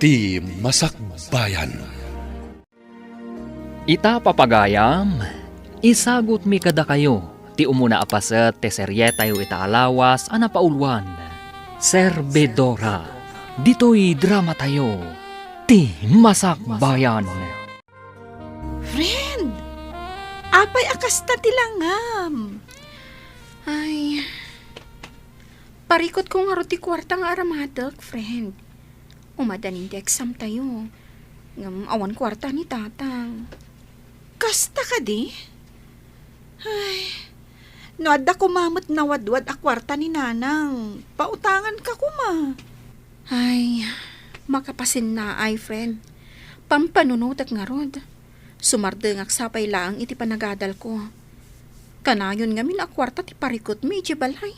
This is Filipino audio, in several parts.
Ti Masakbayan. Ita papagayam, isagot mi kada kayo, ti umuna apaset te seryetayo ita alawas anapaulwan. Serbedora, dito'y drama tayo, ti Masakbayan. Friend, apay akas na tilangam. Ay, parikot ko nga ti kwarta nga aramadak, friend. Umadanin di exam tayo. Ngam awan kwarta ni tatang. Kasta ka di? Ay, noada kumamot na wadwad a kwarta ni nanang. Pautangan ka kuma. Ay, makapasin na ay, friend. Pampanunot at nga rod. Sumardengak sapay lang iti panagadal ko. Kanayon ngamin a kwarta ti parikot mi iti balay.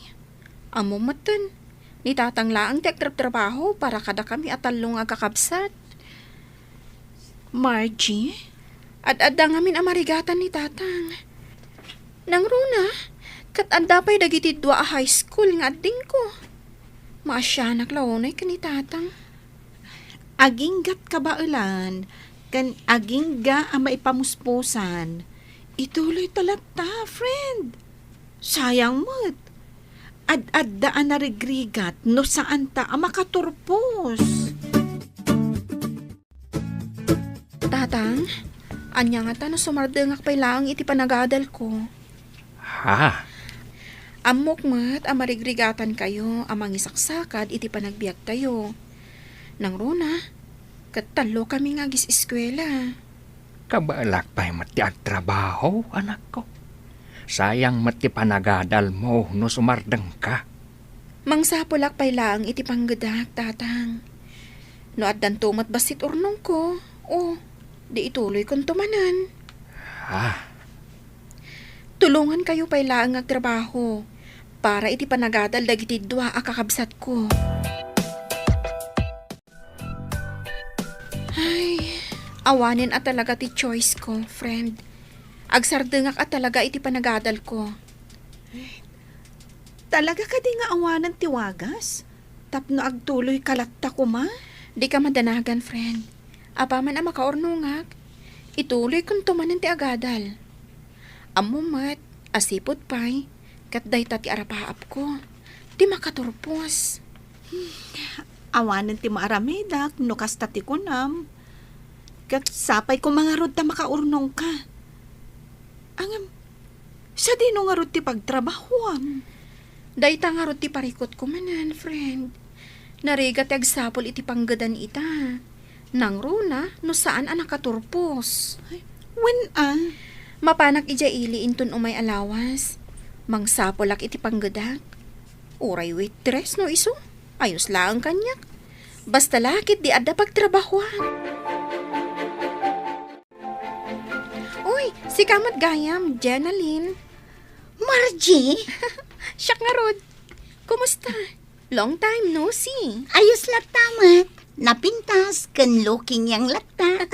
Amo matan. Ni tatang laang ti agtrabaho para kada kami atalong agkakabsat. Margie, ad-adda ngamin amarigatan ni tatang. Nang runa, kat adda pa'y dagiti dua a high school nga adding ko. Maasyanak launay ka ni tatang. Aginggat ka ba ulan? Kan agingga ang maipamuspusan. Ituloy talata, friend. Sayang mo't. Ad-addaan na regrigat no saan ta makaturpos. Tatang, anya nga ta no sumardengak pa'y laang iti panagadal ko. Ha? Amok mat amarigrigatan kayo amang isaksakad iti panagbiag tayo. Nang runa, katalo kami nga gis eskwela. Kabalak pa'y mati agtrabaho, anak ko. Sayang mati panagadal mo no sumardeng ka. Mangsapulak pa'y laang iti panggadak, tatang. No addan tumat basit urnong ko, di ituloy kong tumanan. Ha? Tulungan kayo pa'y laang agtrabaho para iti panagadal dagiti dua a kakabsat ko. Ay, awanin at talaga ti choice ko, friend. Agsardengak at talaga iti panagadal ko. Talaga ka di nga awanan ti wagas? Tapno agtuloy kalatta ko ma? Di ka madanagan, friend. Apaman ang makaornungak, ituloy kong tumanan ti agadal. Amumat, asipot pa'y, kat day ti arapaap ko. Di makaturpos. Awanan ti maaramedak, no kasta ti kunam. Kat sapay ko mga rod ta makaurnong ka. Angam, sa di no nga rod ti pagtrabahuam. Day ta nga rod ti parikot ko manan, friend. Narigat ti agsapol iti panggadan ita. Nang runa, no saan ang nakaturpos. When mapanak ija ili intun umay alawas. Mangsapolak iti panggadak. Uray waitress no iso. Ayos lang kanyak. Basta lakit di adda pagtrabahuan. Uy, si kamat gayam, Jenaline. Margie? Siyak nga rod. Kumusta? Long time no see. Ayos na tamat. Napintas, kanlooking yang lata.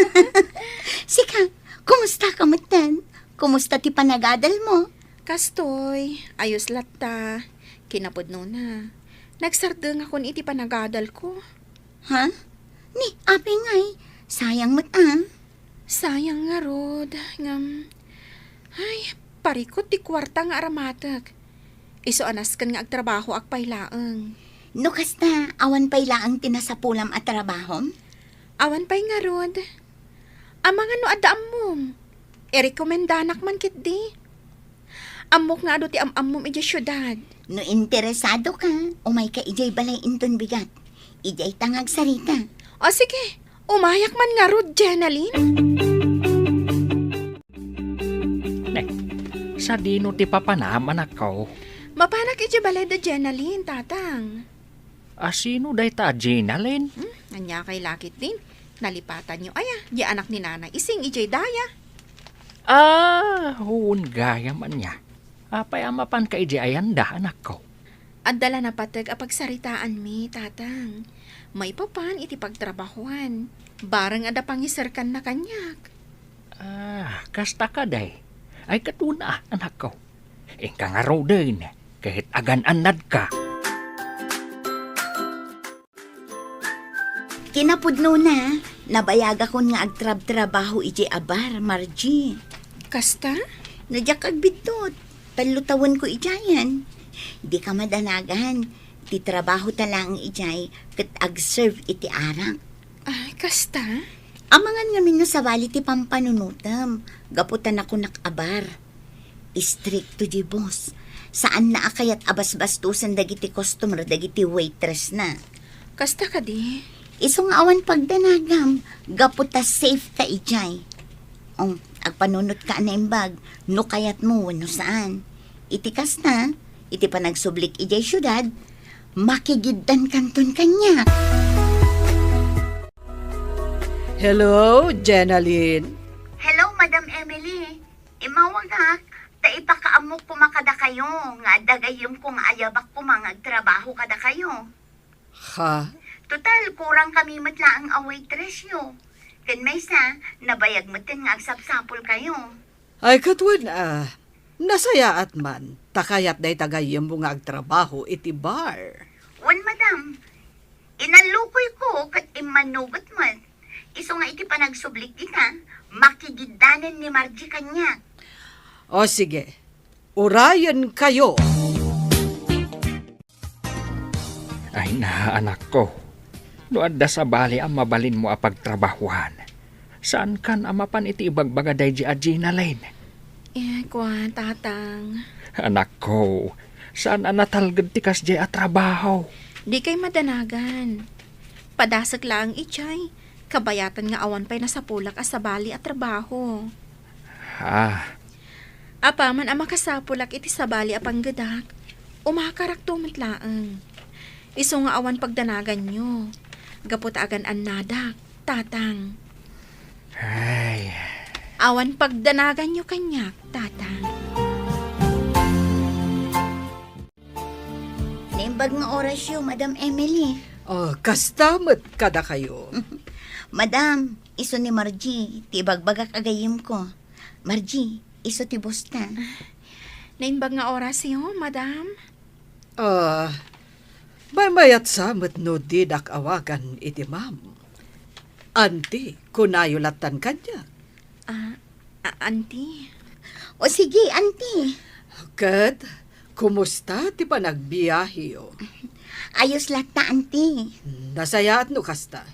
Sika, kumusta ka matan? Kumusta ti panagadal mo? Kastoy, ayos latta. Kinapudno na. Nagsardeng ako iti panagadal ko. Ha? Ni, api ngay. Sayang mata. Sayang nga rod. Ay, parikot ti kwarta nga aramatak. Iso anas kan nga agtrabaho akpay laeng. No kasta, awan pa'y laang tinasapulam at trabahom? Awan pa'y nga rod. Amang ano adaam mom. Irekomendanak man kit di. Amok nga ado ti amam ija syudad. No interesado ka, umay ka ijay balay inton bigat. Ijay tangag sarita. O sige, umayak man nga rod, Jenaline. Sa dino ti papanam, anak ko. Mapanak ija balay da Jenaline, tatang. Asino day ta, Jenaline? Anya kay lakit din. Nalipatan nyo, di anak ni nanay. Ising ijay daya. Huun gaya man niya. Apay amapan ka iji ayanda, anak ko. Adala na patag apagsaritaan mi, tatang. May papan iti pagtrabahuan. Barang ada pangisarkan na kanyak. Kasta ka day. Ay katuna, anak ko. Ingka nga raw din, kahit agan-anad ka. Kinapudno na, nabayag akon nga agtrab-trabaho iti abar, Margie. Kasta? Nadyak agbitot, talutawon ko ijayan. Di ka madanagan, ti trabaho talang ijay, kat ag-serve iti arak. Ay, kasta? Amangan nga minno sa bali ti pampanunutam, gaputan ako nakabar. Istrikto di boss, saan na akayat abas-bastusan dagiti customer, dagiti waitress na. Kasta ka di? Iso nga awan pagdanagam, gaputa safe ka ijay. Agpanunot ka na imbag, no kayat mo, no saan. Itikas na, iti pa nagsublik ijay syudad, makigiddan kanton kanya. Hello, Jenaline. Hello, Madam Emily. Imawagak, ta ipakaamok pumakada kayo, nga dagayom kung ayabak pumangagtrabaho kada kayo. Ha? Total, kurang kami matla ang waitress nyo. Kan may sa, nabayag matin nga agsapsapol kayo. Ay katwan nasaya at man, takayat day tagayam mo nga agtrabaho iti bar. Wan, madam. Inalukoy ko kat imanugot man. Iso nga iti panagsublik di ka, makigidanan ni Margie kanya. O sige, urayan kayo. Ay na, anak ko. Doon da sa bali ang mabalin mo apagtrabahuan. Saan kan amapan iti ibagbagaday di Gina Lane? Kwan, tatang. Anak ko, saan ang natalgad ti kas di trabaho? Di kay madanagan. Padasag lang ichay. Kabayatan nga awan pa'y nasa pulak as sa bali at trabaho. Ha? Apaman ang makasapulak iti sa bali apang gadak. Umakarak tumatlaang. Iso nga awan pagdanagan nyo. Gapot agan an nadak, tatang. Ay, Awan pagdanagan nyo kanyak, tatang. Naimbag nga oras yun, Madam Emily. O, kastamat kada kayo. Madam, iso ni Margie, ti bagbagak agayim ko. Margie, iso ti bosta. Nainbag nga oras yun, madam. Mayat samat no didak awagan iti ma'am. Anti, kunayulatan kanya. Auntie. O sige, auntie. Kat, kumusta ti panagbiyahiyo? Ayos lata, auntie. Nasaya at no kasta.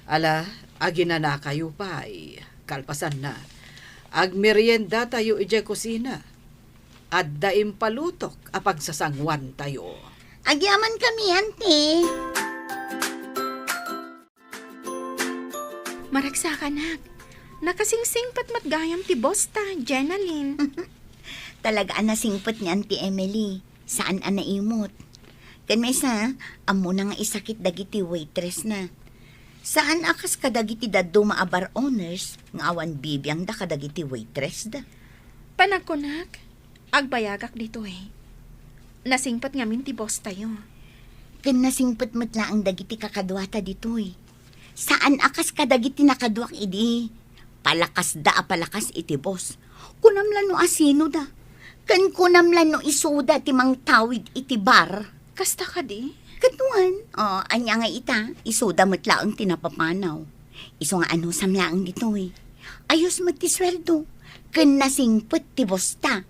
Ala, agina na kayo pa ay kalpasan na. Agmerienda tayo ije kusina. At daim palutok apag sasangwan tayo. Agyaman kami, auntie. Maragsakanak. Nakasingsing pat matgayam ti bosta, Jenaline. Talaga na singpot ni Auntie Emily. Saan ang naimot? Kan may sa, amo na nga isakit dagiti waitress na. Saan akas kadagiti daddo maabar owners, nga awan bibiyang da kadagiti waitress da. Panagkunak, agbayagak dito eh. Nasingpat ngamin ti boss tayo. Kan nasingpot matla ang dagiti kakadwata dito eh. Saan akas kadagiti nakadwak idi? Palakas da palakas iti boss. Kunamlan no asino da. Kan kunamlan no isuda ti mang tawid iti bar. Kasta ka di? Katuan, anya nga ita, isuda matlaang tinapapanaw. Iso nga ano samlaang dito eh. Ayos magtisweldo. Kan nasingpot ti bosta.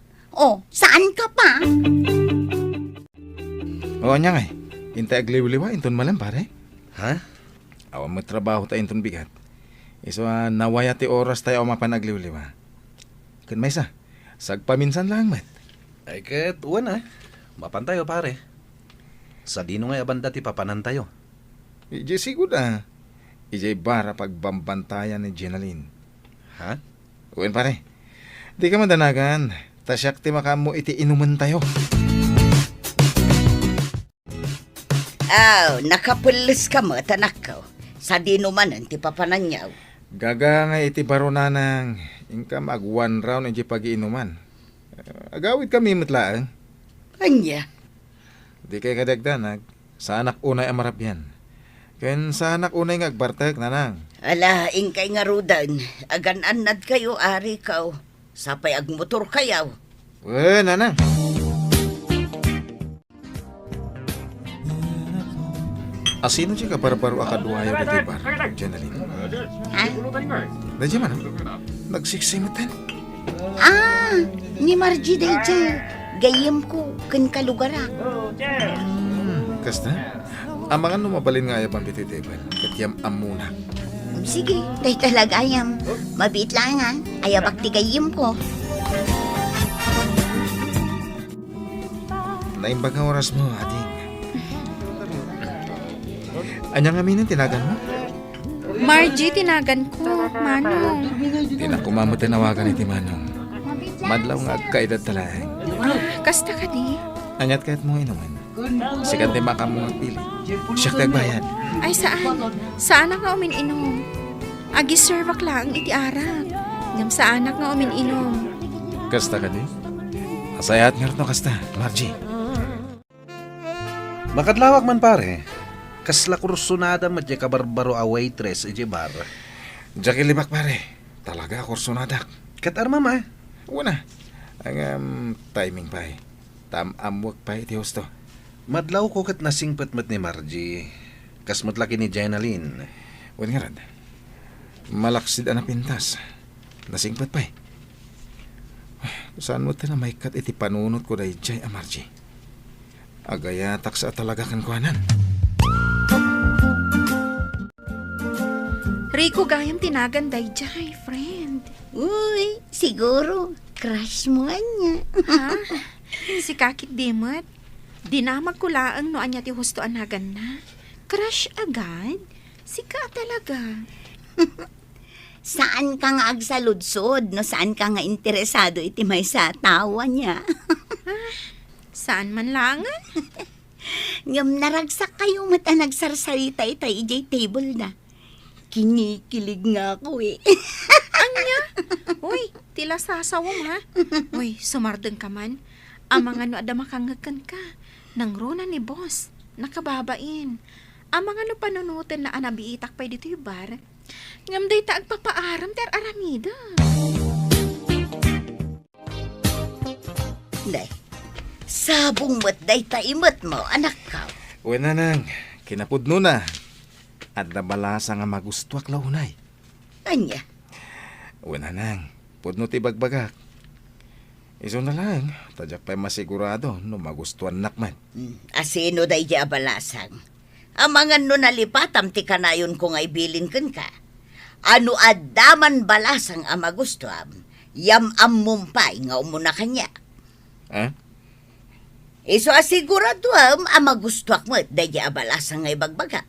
Saan ka pa? Anya nga intay agliwliwa, inton malam pare. Ha? Awan mo trabaho tayo inton bigat. Iso nawaya ti oras tayo mapanagliwliwa. Kan may sagpaminsan lang met. Ay ket uwan mapantayo pare. Sa dino nga abanda ti papanan tayo. Ije sigud Ije bara pagbambantayan ni Jenaline. Ha? Uwan pare. Di ka madanagan. Tasyak ti makamo iti inuman tayo. Nakapulis ka mo, tanak ko. Sa dinumanan ti papananyaw. Gaga nga iti baronanang. Inka mag one round iti pag-iinuman. Agawid kami matlaang. Anya? Di kay kadagdanag. Sa anak unay amarap yan. Ken sa anak unay nga agbartek nanang. Ala, ingkay nga rudan. Agan-anad kayo, ari kaw. Sapay agmotor kayaw. Nanang. Asino siya ka barbaro akaduayo dito bar? Janalin. Ha? Dadya man, nagsiksimutan. Ni Margie day dyan. Gayem ko, kan kalugara. Kasta, ang mga numabalin nga ayabang dito bar, katyam amuna. Sige, day talaga ayam. Mabit lang ha. Ayabak ti gayem ko. Naimbag nga oras mo, ading. Anyang aminin tinagan mo? Margie, tinagan ko. Manong. Tinakumamo tinawagan iti Manong. Madlaw nga agkaedad talaang. Kasta ka di? Anyat kahit mo inuman. Sikat di maka mo magpili. Siya tagbayan. Ay, saan? Saan nga umin-inom? Agi-servak lang iti arak. Ngam saan nga umin-inom? Kasta ka di? Asayat nga rin kasta, Margie. Makadlawak man pare. Kasla kursunada madya ka barbaro a waitress iti bar. Jackie libak pare. Talaga kursunadak. Kat armama. Una. Ang timing pa eh. Amwag pa iti hosto. Madlaw ko kat nasingpet mat ni Margie. Kas matlaki ni Jainaline. Wan nga rin. Malaksid na pintas. Nasingpat pa eh. Saan mo na may kat iti panunot ko dahi jay a Margie. Agayatak sa talaga kan kuhanan. Rico, gayam tinagan day jay, friend. Uy, siguro. Crush mo niya. Ha? Si Kakit Dimot. Dinamag ko laang no anya ti husto anagan na. Crush agad? Si ka talaga. Saan ka nga agsaludsod? No, saan ka nga interesado iti may sa tawa niya? Saan man langan? Ngam naragsak kayo mata nagsarsalita itay ijay table na. Kinikilig nga ako eh. Anya? Uy, tila sasawom ha? Uy, sumardeng ka man. Ang mga no ada makangakan ka. Nang rona ni boss. Nakababain. Ang mga no panunutin na anabiitak pa dito yung bar. Ngam day ta agpapaaram ter aramida. Day, sabong mo't day taimot mo, anak ka. Wena nang, kinapudno na. At nabalasa nga magustuak lahunay. Anya? Wena nang, pudno ti bagbagak. Iso na lang, tadyak pa'y masigurado no magustuhan nakman. Asino day di abalasang. Amangan no nalipatam ti kanayon ko nga ibilin kan ka. Ano adaman balasang ang magustuhan, yam mumpay nga umuna kanya. Ha? Iso asigurado ang magustuak mo day di abalasang nga ibagbaga.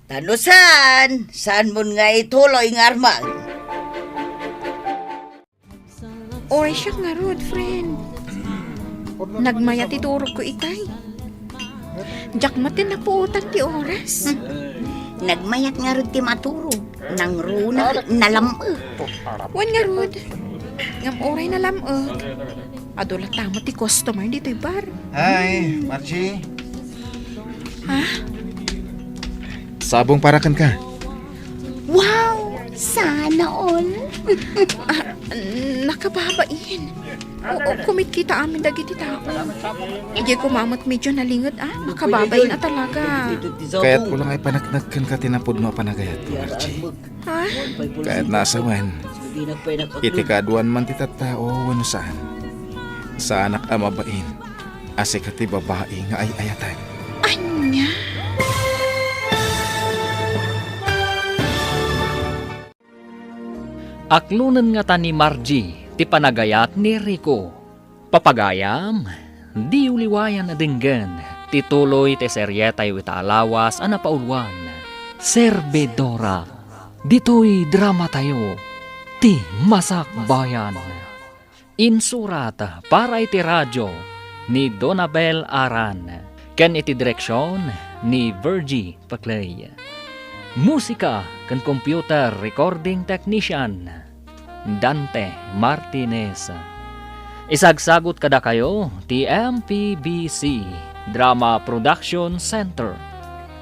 Tano saan mo nga ituloy nga armang? Oray siya nga rod, friend. Nagmayat iturog ko itay. Diyak matin na puutan ti oras. Nagmayat nga rin ti maturo. Nang runa, nalamag. Wan nga rod. Ngam oray na lamag. Adola tama ti customer dito'y bar. Hi, Margie. Ha? Sabong parakan ka. Wow! Sana all. Nakababain. Oo, kumit kita amin dagiti tao. Ije kumamot medyo nalingod nakababain na talaga. Kaya't ko lang ay panaknagkan ka tinapod mo panagayat, Margie. Ha? Kaya't nasawan, iti kaduan man ti tattao wano saan. Sa anak amabain, ase ka ti babae nga ay ayatan. Anya? Aklunan nga ta ni Margie, ti panagayat ni Rico. Papagayam, di uliwayan na dinggan, ti tuloy ti seryetay wita alawas ana paulwan. Servidora, dito'y drama tayo, ti Masak Bayan. Insurat para iti radyo ni Donabel Aran, ken iti direksyon ni Virgie Paclay. Musika kan computer recording technician Dante Martinez. Isagsagot kada kayo ti MPBC Drama Production Center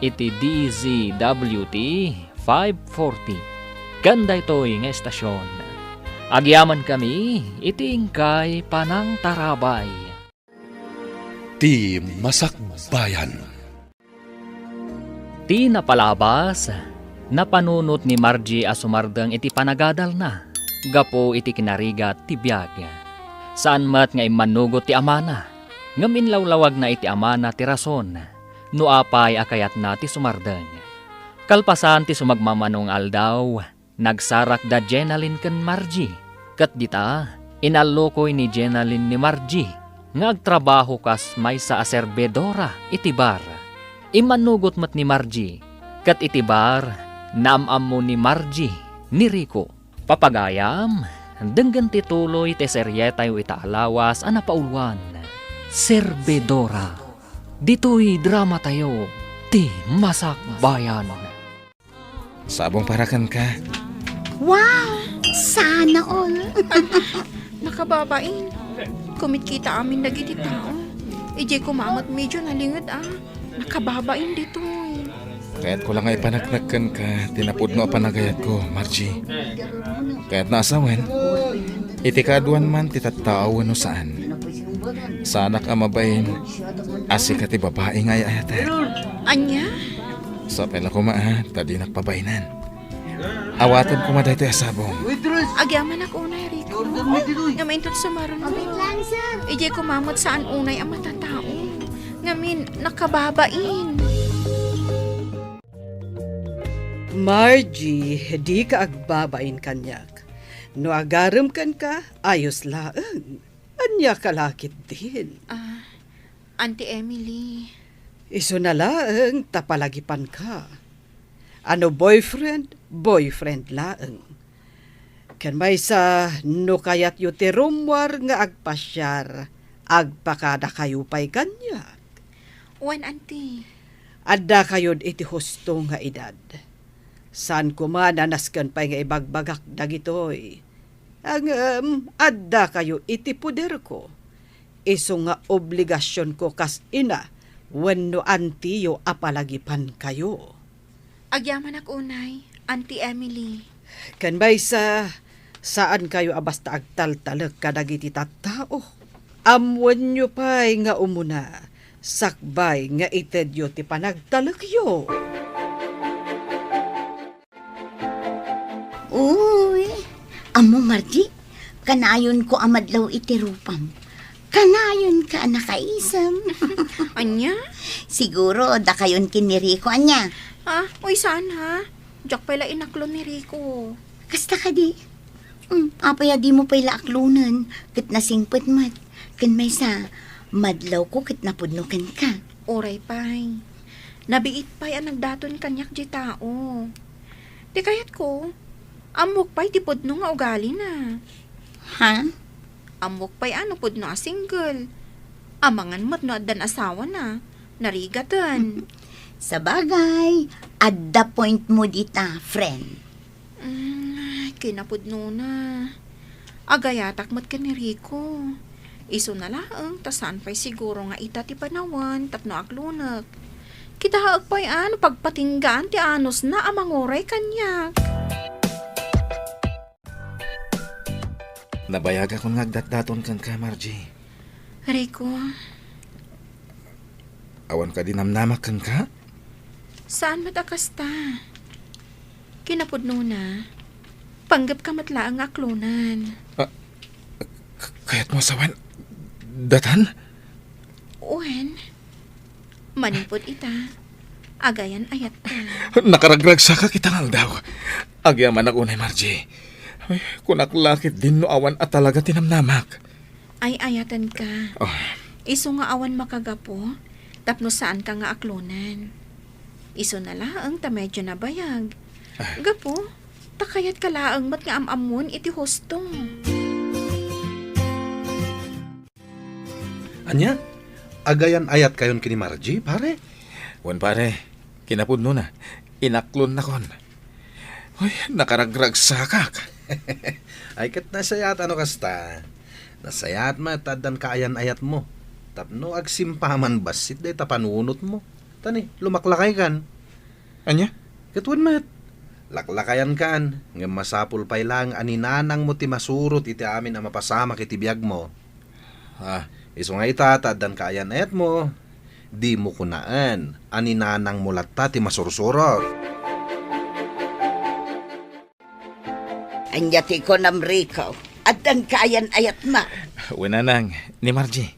iti DZWT 540. Ganda ito'y nga estasyon. Agyaman kami iti ingkay Panang Tarabay. Ti Masak Bayan. Ti napalabas, napanunot ni Margie asumardeng iti panagadal na, gapo iti kinarigat ti biyag. Saan mat nga imanugot ti amana, ngam inlawlawag na iti amana ti rason, no apay akayat na ti sumardeng. Kalpasan ti sumagmamanong aldaw, nagsarak da Jenalyn ken Margie, kat dita, inalokoy ni Jenalyn ni Margie, nga agtrabaho kas may sa aserbedora iti bar. Imanugot mat ni Margie, kat iti bar, naamam mo ni Margie, ni Rico. Papagayam, denggan tituloy te seryetayo itaalawas ana paulwan. Serbedora. Dito'y drama tayo, ti masakbayan. Sabong parakan ka. Wow! Sana all. Nakababain. Kumikita amin dagiti tao. Ije kumamat medyo nalingad Nakababain dito Kaya't ko lang ay panagnakan ka, tinapod no panagayat ko, Margie. Kaya't naasawen, iti kaduan man titatawan no saan. Sanak amabain, asik ati babae nga ayata. Anya? Sa pela ko tadi nakpabainan. Awatan ko maday ito asabong. Agyaman ako unay, Rico. Nga maintot sumaron mo. Ije kumamot saan unay ang matatao. Ngamin, nakababain. Margie, di ka agbabain kanyak. No agaram kan ka, ayos laeng. Anya kalakit din. Auntie Emily. Iso na laeng, tapalagipan ka. Ano boyfriend? Boyfriend laeng. Kan may sa no kayat yu ti rumwar nga agpasyar, agpakada kayo pa'y kanyak. Wan, auntie. Adda kayod iti husto nga edad. San kuma nanaskan pa'y nga ibagbagak dagitoy. Ang adda kayo iti puder ko. Iso nga obligasyon ko kas ina, wenno antiyo apalagipan kayo. Agyaman ako unay, Auntie Emily. Kan bay sa saan kayo abasta agtaltalag kadagiti tattao. Amwan nyo pa'y nga umuna, sakbay nga itedyo ti panagtalagyo. Uy, amo Margie, kanayon ko amadlaw iti rupam. Kanayon ka nakaisam. Anya? Siguro da kayon kiniriko anya. Uy, saan ha? Diyak pala inaklo ni Rico. Kasta ka di. Apaya di mo pala aklunan. Kit nasingpet mat. Kan may sa madlaw ko kit napudnukan ka. Oray pay. Nabiit pay ang nagdaton kanyak di tao. Di kayat ko, amok pay ti pudno nga ugali na. Ha? Amok pay ano pudno a single. Amangan mat no addan asawa na. Narigatan. Sa bagay, at the point mo dita, friend. Kinapudno na. Agayatak mat ka ni Rico. Iso na laang, tasan pa'y siguro nga ita ti panawan, tapno aklunak. Kita haag pa'y pagpatinggaan ti anos na amangoray kanyak. Nabayag akong nagdatdaton kang ka, Margie. Rico, Awan ka dinamnamak kang ka? saan matakasta? Kinapudno na. Panggap ka matlaang aklunan. Kaya't mo sawan, datan? Uwen, manipod ita. Agayan ayat ka. Nakaragragsa ka kitang daw. Agyaman ako na, Margie. Ay, kunaklakit din no awan at talaga tinamnamak. Ay ayatan ka. Oh, Iso nga awan makagapo, tapno saan ka nga aklunan. Iso na laang ta medyo nabayag. Gapo, takayat ka laang mat nga amamon iti husto. Anya? Agayan ayat kayon kini Margie, pare? wan pare, kinapudno na. Inaklon na kon. Uy, nakaragragsa ka. Ay kat nasayat ano kasta. Nasayat mataddan kaayan ayat mo. Tapno agsimpaman basit day tapanunot mo. Tani, lumaklakay kan. Anya? Katwan mat. Laklakayan kan. Nga masapul pay lang aninanang mo ti masurot iti amin ang mapasama kiti biyag mo. Iso nga ita, taddan kaayan ayat mo. Di mo kunaan, aninanang mulatta ti masursurot. Anyati ko namrikaw. At ang kaayan ayat ma. Winanang, ni Margie.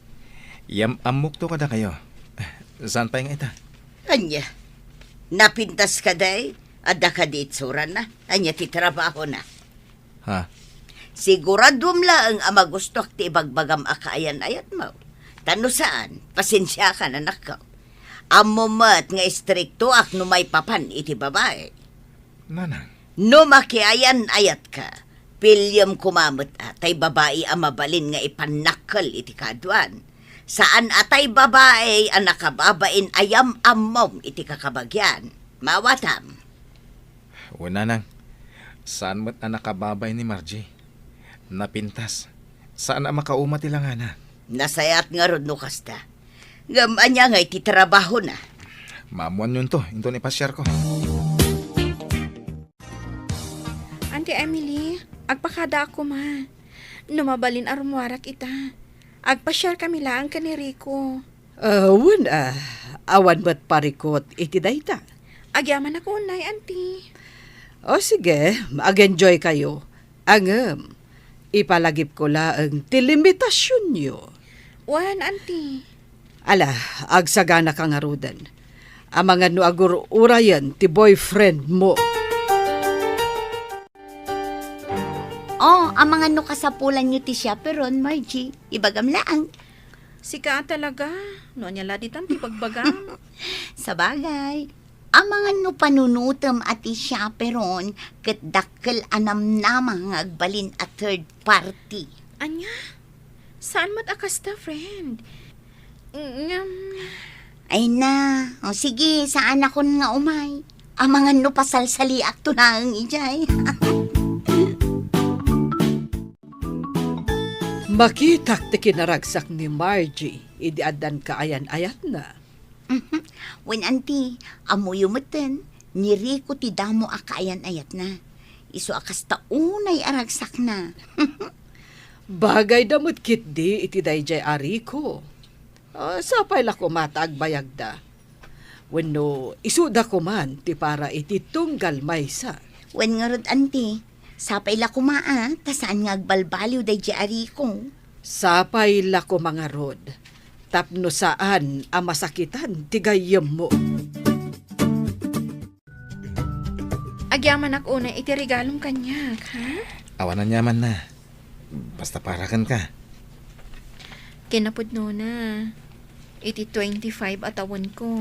Amok to kada kayo. Saan pa yung ita? Anya, napintas ka day, adda ka di itsuran na, anya ti trabaho na. Ha? Siguradum lang ang magusto ti ibagbagam akaayan ayat mo. Tano saan, pasensya ka na nakaw. Amo mat nga istrikto ak no may papan iti babae. Nanang. No makiayan ayat ka, pilyam kumamot atay babae ang mabalin nga ipanakal iti kaduan. Saan atay babae ang nakababain ayam amom iti kakabagyan. Mawatam. Winanang, saan mo't ang nakababay ni Margie? Napintas. Saan ang makauma tilang na? Nasayat nga rod no kasta. Gaman niya nga iti trabaho na. Mamuan yun to, ito ni pasyar ko. Auntie Emily, agpakada ako ma. Numabalin arumwarak ita. Agpa-share kami lang ka ni Rico. Awan ba't parikot iti dayta? Agyaman ako unay, auntie. O sige, mag-enjoy kayo. Ipalagip ko lang ti limitasyon nyo. Wan, auntie. Ala, agsagana ka nga rudan. Ang mga no agur-urayan ti boyfriend mo. Oh, ang mga no kasapulan nyo ti siya peron, Margie. Ibagam laang. Sika talaga. No niya laditan ti pagbagam. Sa bagay, ang mga no panunutom at siya peron, kat dakkel anam namang agbalin at third party. Anya? Saan mat akasta, friend? Ay na, o sige, saan ako nga umay? Ang mga no pasalsali at tunang ijay. Makitak ti kinaragsak ni Margie, idiadan ka ayan-ayat na. When auntie, amuyumutin, ni Rico ti damo akayan ayat na. Iso akas taunay aragsak na. Bagay damot kit di iti dayjay ariko. Sapay la ko matag bayagda. Wenno isuda ko man ti para iti tunggal maysa. When nga rod auntie, sapay la kumaa, tasaan nga agbalbaliw day di Rico. Sapay la ko mga rod. Tapno saan ang masakitan ti gayem mo. Agyaman ako unay iti regalong kanyak, ha? Awanan yaman na. Basta parakan ka. Kinapudno na. Iti 25 atawon ko.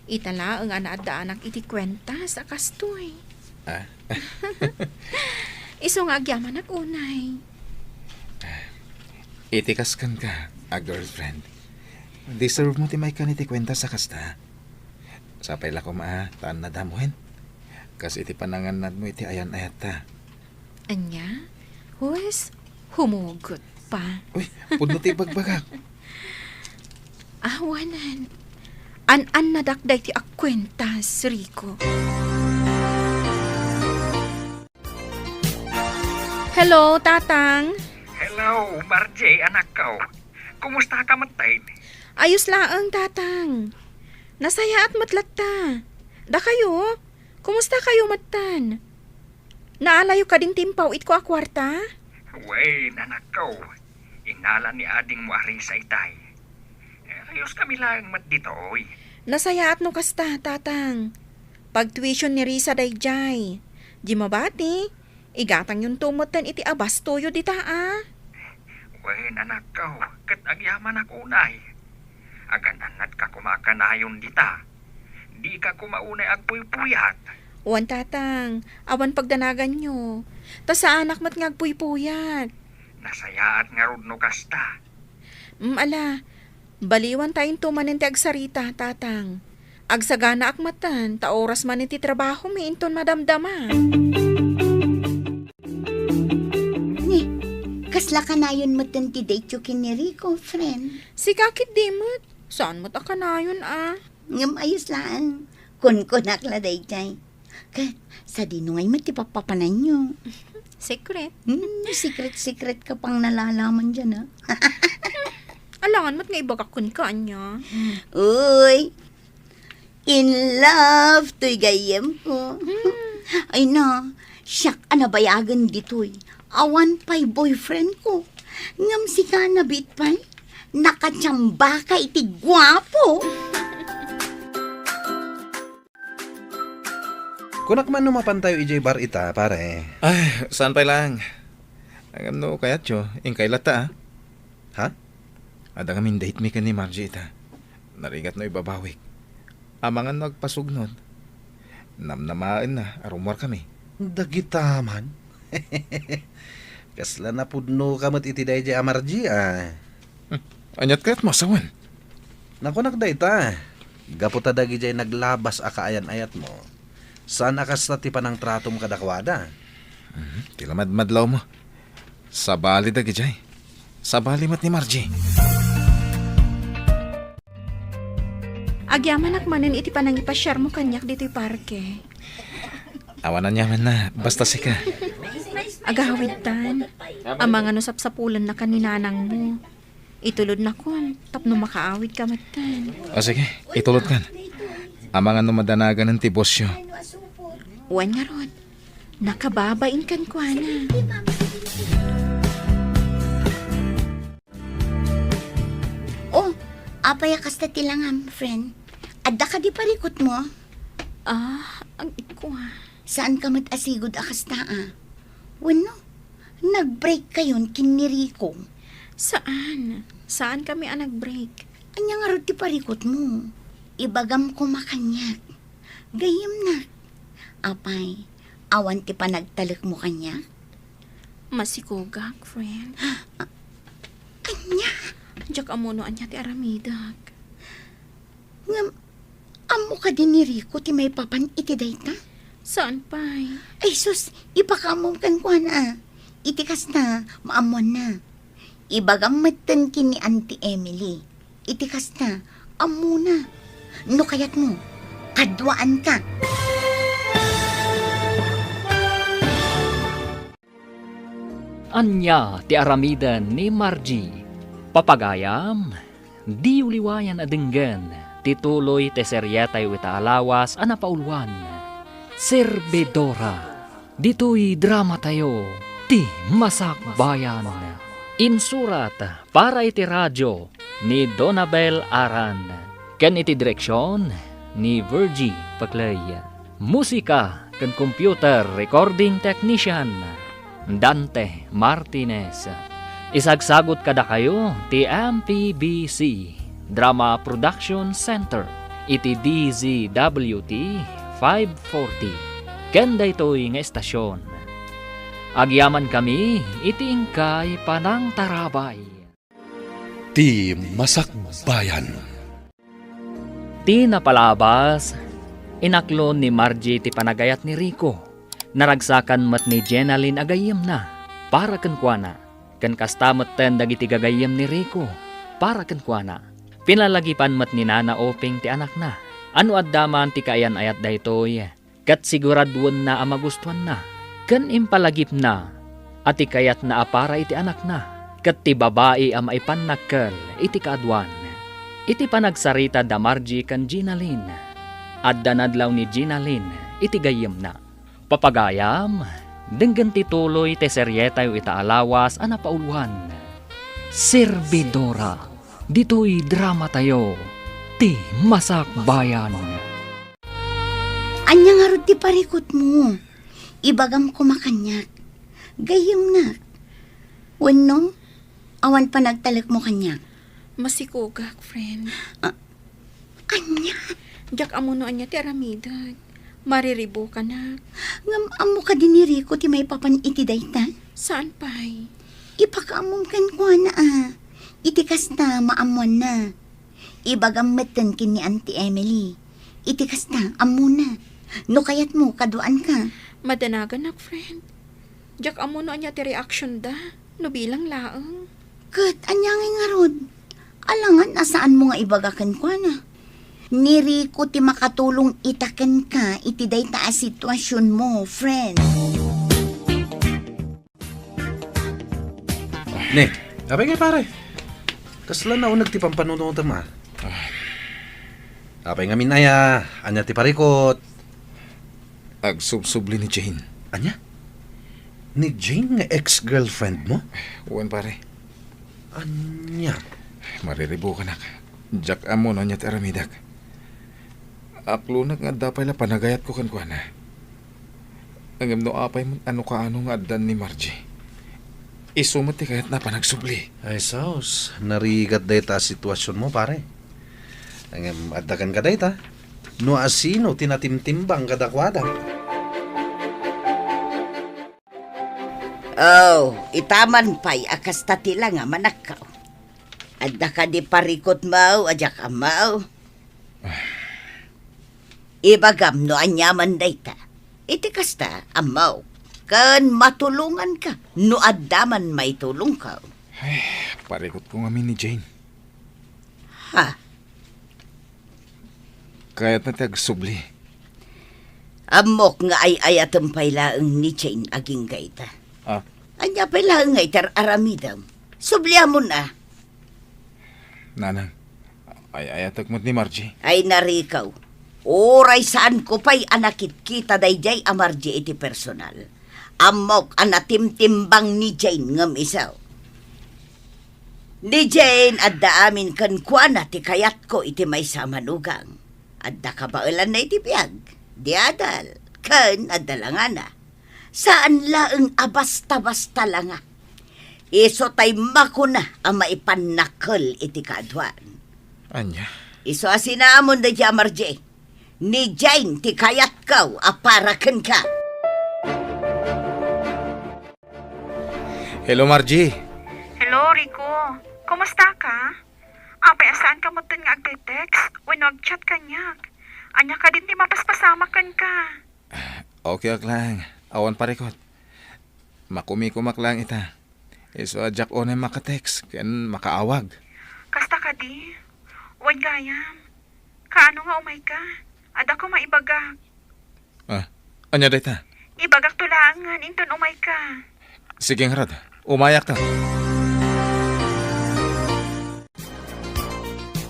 Itala ang anaadaanak iti kwenta sa kastoy. Ah? Iso nga agyaman ako unay. Itikaskan ka, a girlfriend. Deserve mo ti may kaniti kwenta sa kasta. Sapay la ko taan na damuhin. Kas iti pananganad mo iti ayan-ayat ta. Anya? Huwes, humugot pa. Uy, pudno ti bagbagak. Awanan. An nadakday ti akwentas, Rico. Hello, Tatang. Hello, Margie, anak ko. Kumusta ka matay? Ayos laang, Tatang. Nasaya at matlatta. Da kayo? Kumusta kayo, matan? Naalayo ka din timpaw it ko a kwarta? Wey, anak ko. Ingala ni ading mo ari sa itay. Ayos kami lang mat dito, oy. Nasaya at no kasta, Tatang. Pag tuition ni Risa dayjay. Di mabati. Igatang yung tumutan iti abas toyo dita, ah. Wey, anak ko. Kat agyaman ako unay. Agan-anad ka kumakanayon dita. Di ka kumaunay agpuy-puyat. Wan, Tatang. Awan pagdanagan nyo. Ta sa anak mat ngagpuy-puyat. Nasayaat nga rod no kasta. Ala, baliwan tayong tumanin ti agsarita, Tatang. Agsagana akmatan, ta oras man iti trabaho mi inton madamdama. Ni, kasla ka na yun matan ti date yu kin ni Rico, friend. Si kakit dimot. Saan mo't akanayon, ah? Ngam ayos lang. Kun-kunak la day jay. Ka, sa dinungay mo ti papapanan nyo. Secret. Secret-secret ka pang nalalaman dyan, ha? Alangan mo't nga ibagakon ka niya. Uy, in love to'y gayem ko. Ay na, siyak anabayagan dito'y. Awan pa'y boyfriend ko. Ngam si ka na bitpay. Nakatsamba ka iti gwapo. Kunak man numapan tayo ijay bar ita, pare. Ay, saan pa lang? Ang ano kayat yo, ingkay lata Ha? Ada kami date mi ka ni Margie ita. Narigat no ibabawik. Amangan nagpasugnod. Namnamaan na, arumwar kami. Dagitaman. Kasla na pudno kamat iti dayjay amarji ah. Anyat kaya't masawan. Naku nagdayta. Gaputa dagi jay naglabas akaayan-ayat mo. Saan akas na ti panang trato mo kadakwada? Tilamadmadlaw mo. Sabali dagi jay. Sabali mat ni Margie. Agyaman akmanan iti panang ipasyar mo kanyak dito'y parke. Awanan yaman na, basta sika. Agahawitan. Ang mga nusap-sapulan na kaninanang mo. Itulod na kon, tapno makaawid ka matan. O sige, itulot kan. Amangan no madanagan ng tibosyo. Wan nga rod, nakababain kan kwa na. Oh, apaya kasta tilangam, friend. Adda ka di parikot mo. Ang ikwa. Saan ka mat-asigod akasta Wano, nag-break kayon kiniriko. Saan? Saan kami ang nag-break? Anya nga rin ti parikot mo. Ibagam ko makanyak. Gayem na. Apay, awan ti panagtalik mo kanya. Masikogak, friend. Anya, Diyak amuno anya ti aramidak. ngam, amo ka din ni Rico ti may papan iti dayta. Saan pa'y? Ay sus, ipakamom kan kwa na. Itikas na, maamon na. Ibagam matan kini Auntie Emily. Itikas na, amo na. No kayat mo, kadwaan ka. Anya ti aramidan ni Margie. Papagayam, di uliwayan adenggan, tituloy te seryetay wita alawas anapaulwan. Servidora, dito'y drama tayo, ti masakbayan. Insurat para iti radyo ni Donabel Aran. Ken iti direksyon ni Virgie Paclay. Musika ken computer recording technician Dante Martinez. Isagsagot kada kayo ti MPBC Drama Production Center iti DZWT 540. Kenda ito'y nga estasyon. Agyaman kami iti ingkay panang tarabay. Ti Masakbayan. Ti napalabas, inaklon ni Margie ti panagayat ni Rico. Naragsakan mat ni Jenalyn agayem na, para kenkwana. Ken kastamet ten dagiti gagayem ni Rico, para kenkwana. Pinalagipan mat ni Nana Oping ti anak na. Ano addaman ti kayan ayat daytoy, kat siguraduan na amagustuhan na. Ken impalagip na, at ikayat na apara iti anak na. Kat ti babae am ay panakkel iti kaadwan. Iti panagsarita da Margie kan Jenalyn. Adda nadlaw ni Jenalyn iti gayem na. Papagayam, denggan tituloy te seryetay ita alawas anapaulwan. Servidora, dito'y drama tayo, ti masakbayan. Anya nga rin ti parikot mo. Ibagam ko makanyak. Gayem na. Wano, awan pa nagtalik mo kanyak. Masikogak, friend. Anya, Diyak amuno anya ti aramidag. Mariribo ka na. ngam amo ka din ni Rico ti may papan iti dayta. Saan pa'y? Ipakaamom kan kwa na Itikas na, maamon na. Ibagam meten kin ni Auntie Emily. Itikas na, amo na. No kayat mo, kaduan ka. Madanagan nak, friend. Diyak amuno anya ti reaction da. No bilang laang. Kat, anyangin nga rod. Alangan, nasaan mo nga ibagakan kwa na. Ni Rico ti makatulong itaken ka iti dayta a sitwasyon mo, friend. Ne, abay nga pare. Kasla na unag ti pampanuno ma. Apay nga minaya, anya ti parikot. Agsubsubli ni Jane. Anya? Ni Jane nga ex-girlfriend mo? Uwan pare. Anya? Mariribo ka nak. Jak amo no niya ti aramidak. Aklunak nga dapay la panagayat ko kan na. Ang no apay mo ano nga adan ni Margie. Isumat ti kayat na panagsubli. Ay saus, narigat day ta sitwasyon mo pare. Ang adakan ka day ta. No asino tinatimtimbang kadakwada. Oh, itaman pa'y akas tatila nga manakaw. Adda ka di parikot mau, adya ka mau. Ibagam no anyaman day ta. Iti kasta, amaw. Kan matulungan ka, no addaman may tulong ka. Parikot ko nga ni Jane. Ha? Kayat na ti agsubli. Amok nga ay ayatang pailaang ni Jane aging gayta. Ah, Anya pailaang nga itar aramidam. Subliya mo na. nanang. Ay ayatag mo ni Margie. Ay narikaw. Oray saan ko pa'y anakit kita dayjay amarji iti personal. Amok anatimtimbang ni Jane ngam isaw. Ni Jane adda amin kan kuana ti kayat ko iti may samanugang. Adda kabailan na iti biyag. Di adal. Kan adda lang na. Saan laeng abasta-basta lang nga. Iso tay makuna ang maipanakol iti kadwan. Anya. Iso asinamon da jamarje. Ni Jane ti kayat kaw aparaken ka. Hello Margie. Hello, Rico. Kumusta ka? Apay, asaan ka mo nga agte-text? When nag-chat ka niya. Anya ka din ti mapaspasama kan ka. Okay lang. Awan parikot. Makumikumak lang ita. Iso adjak onay makatext. Ken makaawag. Kasta ka di? Huwag gayam. Kaano nga umay ka? Ada ko maibagak. Anya dayta? Ibagak tulangan, inton umay ka. Sige nga rad. Umayak ta.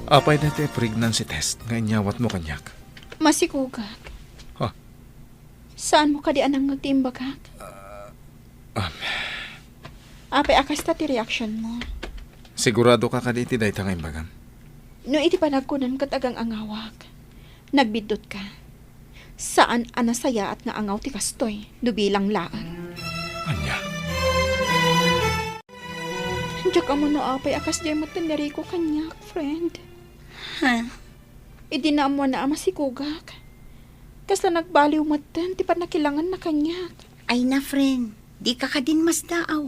Apay dati pregnancy test. Nga inyawat mo kanyak. Masikugak. Ha? Saan mo ka di anang nagtimbagak? Apay, akas ta ti reaction mo. Sigurado ka kaditi dayta nga imbagam. No iti panagkunan kat agang angawak. Nagbidot ka. Saan anasaya at nga angaw ti kastoy, dubilang laan. Anya? Diyak ka mo no apay akas di mo tinari ko kanyak, friend. Ha? Idi na mo na ama si Kugak. Kasla nagbaliw matan, ti pa nakilangan na kanyak. Ay na friend, di ka din mas daaw.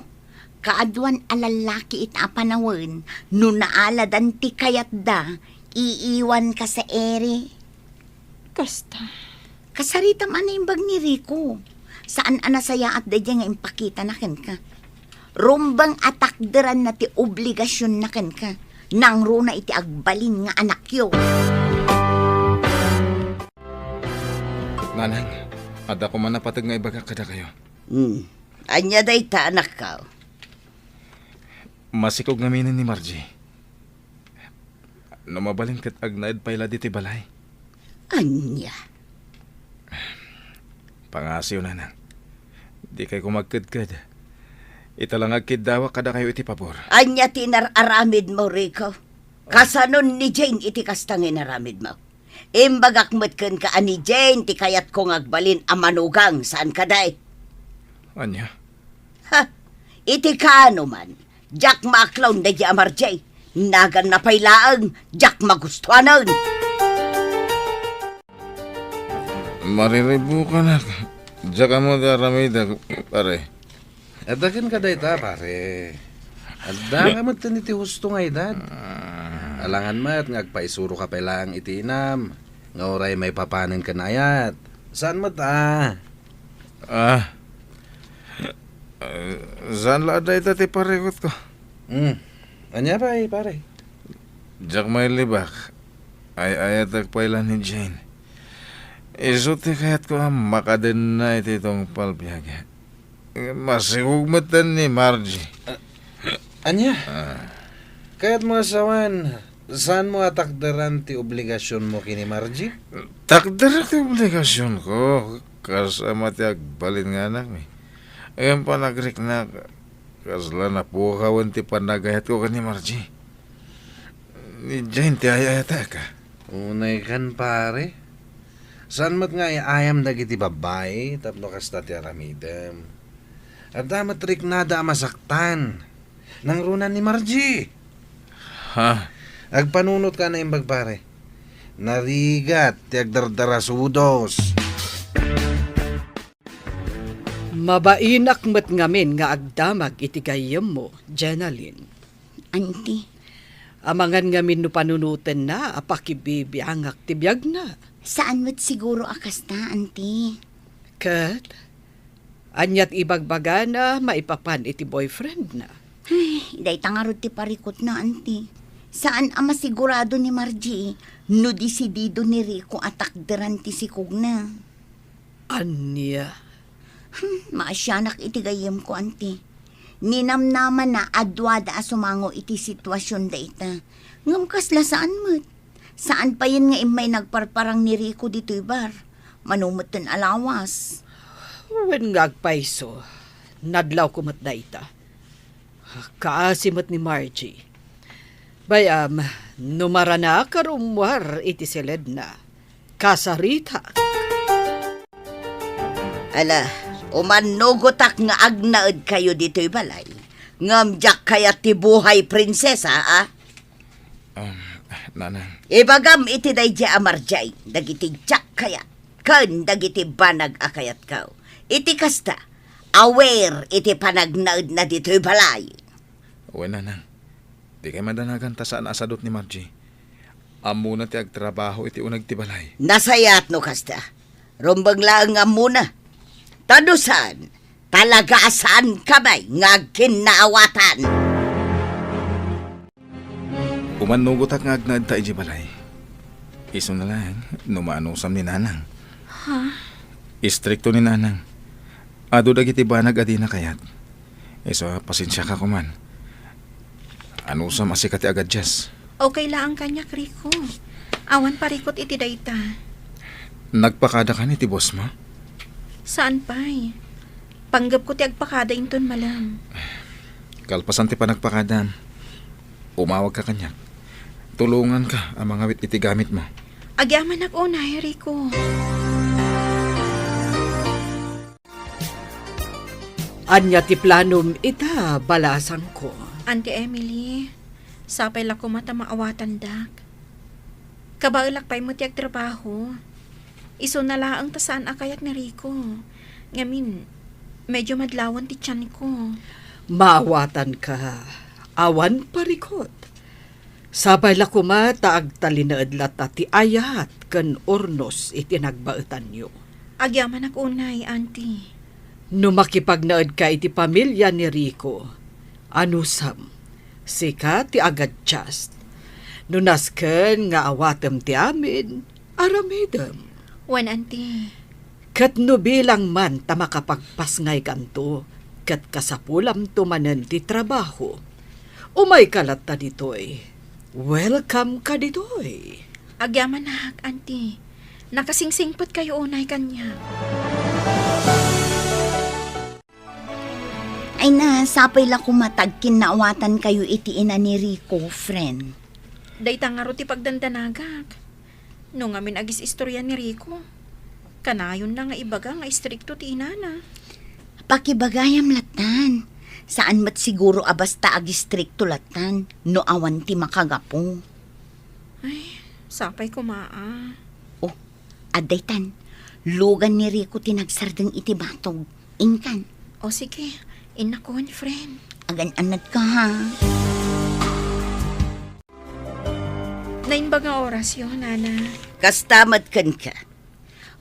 Kaadwan alalaki it apanawan, no naaladan ti kayat da, iiwan ka sa ere. Kasta. Kasarita man na imbag ni Rico. Saan anasaya at dadya nga impakita na ken ka. Rumbang atakderan na ti obligasyon na ken ka. Nang runa iti agbalin nga anak yo. Nanang, ada ko man napatag nga ibaga kada kayo. Anya day ta anak ka. Masikog nga minin ni Margie. Namabalin kat agnaid payla diti balay. Anya. Pangasiw nanang. Di kay kumagkadkad. Italang agkiddawa kada kayo iti pabor. Anya tinararamid mo, Rico. Kasanon ni Jane iti kastangin aramid mo. Imbagak metken ka ani Jane ti kayat kong agbalin amanugang saan kaday. Anya? Ha? Iti kaano man. Jack maklawn da di amarjay. Nagan na pailaang. Jack magustuhanan. Mariribu ka na. Diyan mo daramida, pare. Adakan ka day ta pare. Adda ka mo tiniti husto nga edad. Alangan mat ngagpaisuro ka pailang itinam. Nga oray may papanin ka na ayat. Saan mo ta? Saan la day ti parekot ko? Anya ba pare? Diyan may libak. Ay ayatag pailan ni Jane. Iso ti kayat ko makaden na iti itong palbiyaga. Masigugmatan ni Margie. Anya? Kaya't mo asawan, saan mo atakdaran ti obligasyon mo kini Margie? Takder ti obligasyon ko. Kasama ti agbalin nga anak mi. Ayan pa nagrik na kasla na pukawan ti panagayat ko kani Margie. Ni Jane ti ayayata ka. Unay kan pare. Saan mo't nga ayam dagiti babae tapno kasta ti aramidem. At damat rik nada masaktan. Nang runan ni Margie. Ha? Agpanunot ka na imbag pare. Narigat ti agdardarasudos. Mabainak met ngamin nga agdamag iti gayem mo, Jenaline. Auntie, Amangan ngamin no panunutan na, apakibibiyangak tibiyag na. saan mo't siguro akas ta, auntie? Kat, anyat ibagbaga na maipapan iti boyfriend na. Ay, day tangarod ti parikot na, auntie. Saan ama sigurado ni Margie no disidido ni Rico atakderan ti sikog na? Anya, Maasyanak iti gayem ko, auntie. Ninamnaman na adwada asumango iti sitwasyon da ita. Ngam kasla saan mo't? Saan pa yun nga imay nagparparang ni Rico dito ibar? Manumot ten alawas. wen nga agpaiso, nadlaw kumat da ita. Kaasimot ni Margie. Bayam, numara na karumwar iti silid na. Kasarita. Ala, umanugotak nga agnaed kayo dito'y balay. Ngamjak kaya ti buhay prinsesa, ah? Nanang. Ibagam iti dayja amarjay, dagiti jak kaya. Kan dagiti banag akayat kaw. Iti kasta, aware iti panagnaed na dito'y balay. Uwe nanang. Di kay madanagan ta saan asadot ni Margie. Amo na ti agtrabaho iti unag ti balay. Nasayat no kasta. Rumbang lang nga muna. Tadusan, talagasan kamay nga kinaawatan. Umanugot nga agnad ta iji balay. Iso na lang, numaanusam ni nanang. Ha? Istrikto ni nanang. Ado dagiti banag adi na kayat. Iso pasensya ka kuman. Anusam asikati agad jas. Okay lang ang kanya, Rico. Awan parikot iti dayta. Nagpakada ka ni ti boss mo? Saan pa'y? Panggap ko ti agpakada inton malam. Kalpasan ti panagpakada. Umawag ka kanyak. Tulungan ka ang mga wit iti gamit mo. Agyaman ako na, Rico. Anya ti planom ita, balasan ko. Auntie Emily, sapay lang ko mata maawatan dak. Kabaulak pa'y mo ti agtrabaho. Iso na laang tasaan akayat ni Rico. Ngamin, medyo madlawan ti tiyan ko. Maawatan ka. Awan parikot. Sabay la kuma taag talinaad lata ti ayat kan ornos iti nagbaetan nyo. Agyaman ako unay, auntie. No makipagnaad ka iti pamilya ni Rico, anusam, sika ti agad just. No nasken nga awatem ti amin, aramidem. Wan, auntie. Kat no bilang man ta makapagpasngay kanto, kat kasapulam tumanen ti trabaho. Umay kalat ta ditoy. Welcome ka ditoy. Agyaman na, auntie. Nakasingsingpot kayo unay kanya. Ay na, sapay la kumatag kinaawatan kayo iti ina ni Rico, friend. Dayta nga ro ti pagdandanagak. No ngamin agis istorya ni Rico. Kanayon na nga ibaga nga istrikto ti inana. Pakibagayam latan. Saan mat siguro abasta agistrikto latan, no awan ti makagapo. Ay, sapay kumaa. Oh, adaytan, lugan ni Rico tinagsardeng iti batog. Inkan, O sige, inakon, friend. agan-anad ka ha. Nainba nga oras yun, Nana. Kastamat kan ka.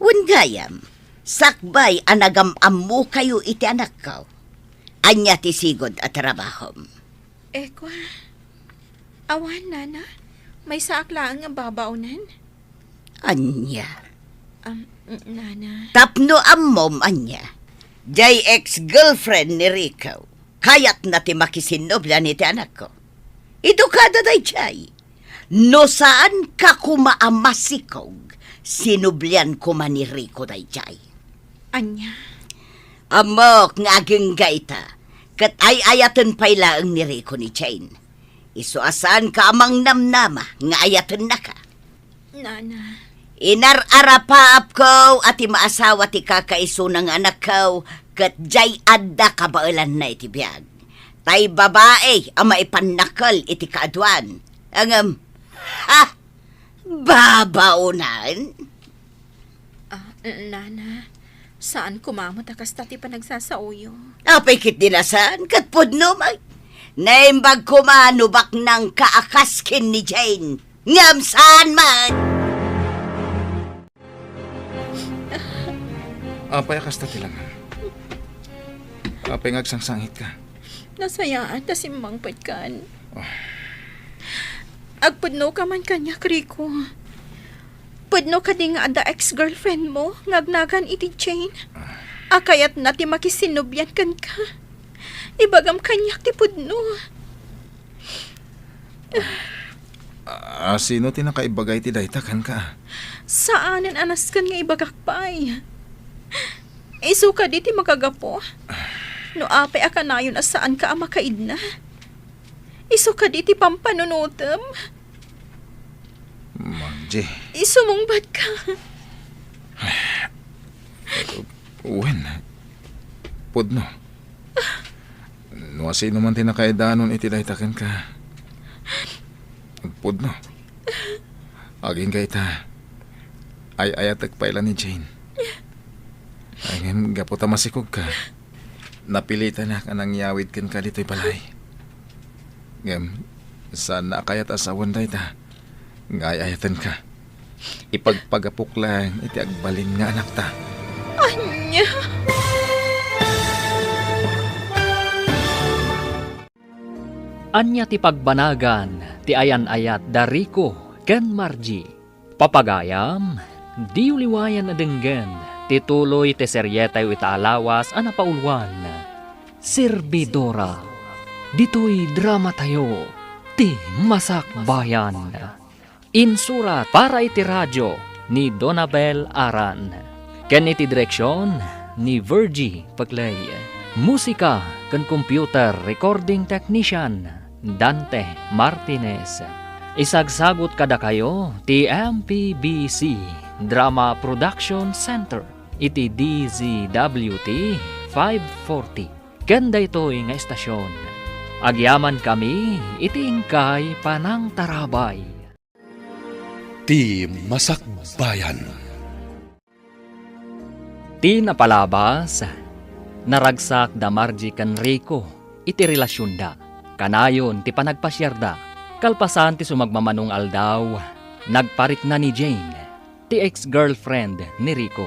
Wangayam, sakbay anagam-am mo kayo iti anak ko. Anya ti sigod at trabahom. Kwa, awan, Nana. May saaklaan nga babaunan. Anya. Nana. Tapno ammom, anya. Jay ex-girlfriend ni Rico. Kayat na ti makisinobla ni ti anak ko. Edukada day chay. No saan ka kumaamasikog, sinublian ko man ni Rico day chay. Anya, Amok nga aging gaita, kat ay ayatan payla ang ni Rico ni Jane. Isuasan ka amang namnama, nga ayatan na ka. Nana. Inar-arapaap ko at imaasawa ti kakaiso ng anak ko, kat jay adda kabailan na iti biyag. Tay babae, ang maipanakal iti kaadwan. Ang, babaunan. Nana, saan kumamot akas tati pa nagsasauyo? Apay kit dinasan, kat pudno may. Naimbag kumanubak ng kaakaskin ni Jane. Ngam saan man. Apay akas tatilangan. Apay ngagsangsangit ka. Nasayaan ta simbang patkan. Agpudno ka man kanya, Rico. Pudno ka di nga ada ex-girlfriend mo, ngagnagan iti Jane. Akayat na ti makisinubyan kan ka. Ibagam kanyak ti pudno. Sino tinakaibagay ti dayta kan ka? Saanan anas kan nga ibagakpay. Isu ka di ti makagapo. No apay akanayon as saan ka amakaid na. Isu ka di ti pampanunutem. Margie. Isumungbat ka. Wen. Pudno. No sino man tinakaidanon iti daytaken ka. Pudno. Aging gaita. Ay ayatag pailan ni Jane. Ayun gaputa masikog ka. Napilitan na ka nang yawid kan ka dito'y balay. Ngam, sana kayat asawan dayta. Ngayayatan ka. Ipagpagapok lang iti agbalin nga anak ta. Anya. Anya ti pagbanagan, ti ayan-ayat da Rico ken Margie. Papagayam, di uliwayan na denggen, ti tuloy ti seryetay itaalawas ana paulwan. Servidora, dito'y drama tayo, ti Masak Bayan. Insurat para iti radyo ni Donabel Aran. Ken iti direksyon ni Virgie Paglay. Musika ken computer recording technician Dante Martinez. Isagsagot kada kayo ti MPBC Drama Production Center iti DZWT 540. Ken daytoy nga estasyon. Agyaman kami iti ingkay panang tarabay. Ti Masak Bayan. Ti napalabas, naragsak da Margie ken Rico iti relasyon da. Kanayon ti panagpasyerda. Kalpasan ti sumagmamanong aldaw, nagparik na ni Jane, ti ex-girlfriend ni Rico.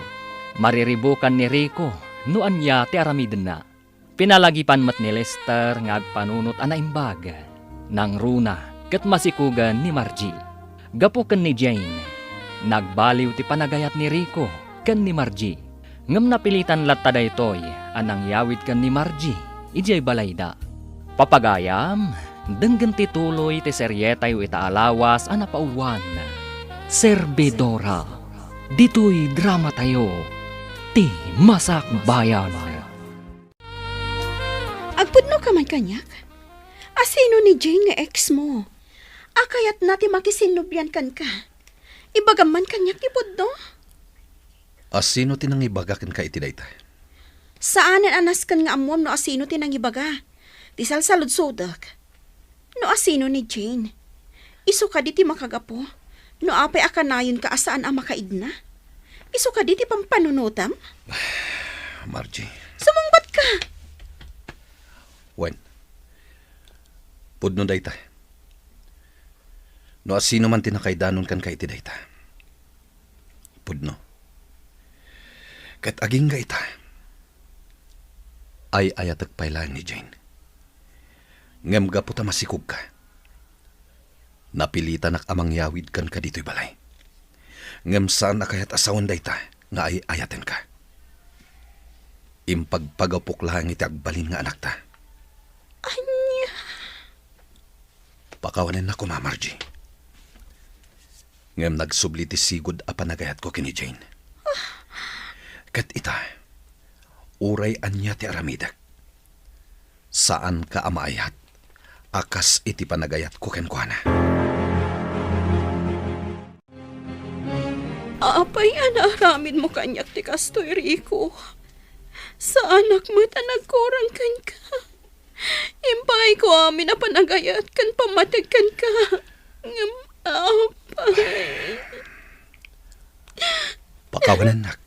Mariribukan ni Rico no anya ti aramiden na. Pinalagipan mat ni Lester ngagpanunot anaimbag nang runa ket masikugan ni Margie. Gapuken ni Jane, nagbaliw ti panagayat ni Rico ken ni Margie. Ngem napilitan latta daytoy anang yawid ken ni Margie ijay balayda. Papagayam, denggen ti tuloy ti seryetay itaalawas ana paulwan. Servidora, dito'y drama tayo, ti Masak Bayan. Agpudno ka man kanyak. Asino ni Jane nga ex mo? Akayat nati makisinubyan kan ka. Ibagam man kanyak ti pudno. Asino tinang ibagakin ka iti dayta? Saanan anas kan nga amuam no asino tinang ibaga? Ti salsalud-sodak. No asino ni Jane? Isu ka di ti makagapo. No apay akanayon ka asaan ang makaid na? Isu ka di ti pampanunutam? Margie. Sumungbat ka! Wen. Pudno dayta. No asino man tinakaidanon kan ka iti dayta. Pudno. Kat aging gaita. Ay ayatag pailan ni Jane. Ngem gaputa masikog ka. Napilitan ak amang yawid kan ka dito'y balay. Ngem saan akayat asawan dayta nga ay ayaten ka. Impagpagapok lang iti agbalin nga anak ta. Anya. Pakawanin na ko, Ma Margie. Ngam nagsubli ti sigud a panagayat ko kini Jane. Kat ita, uray anya ti aramidak. Saan ka amaayat? Akas iti panagayat ko kenkwana. Apay anaramin mo kanyak ti kastoy, Rico. Sa anak mo nagkurang kan ka. Impay ko amin na panagayat kan pamatag kan ka. Apay. Pakawanan nak.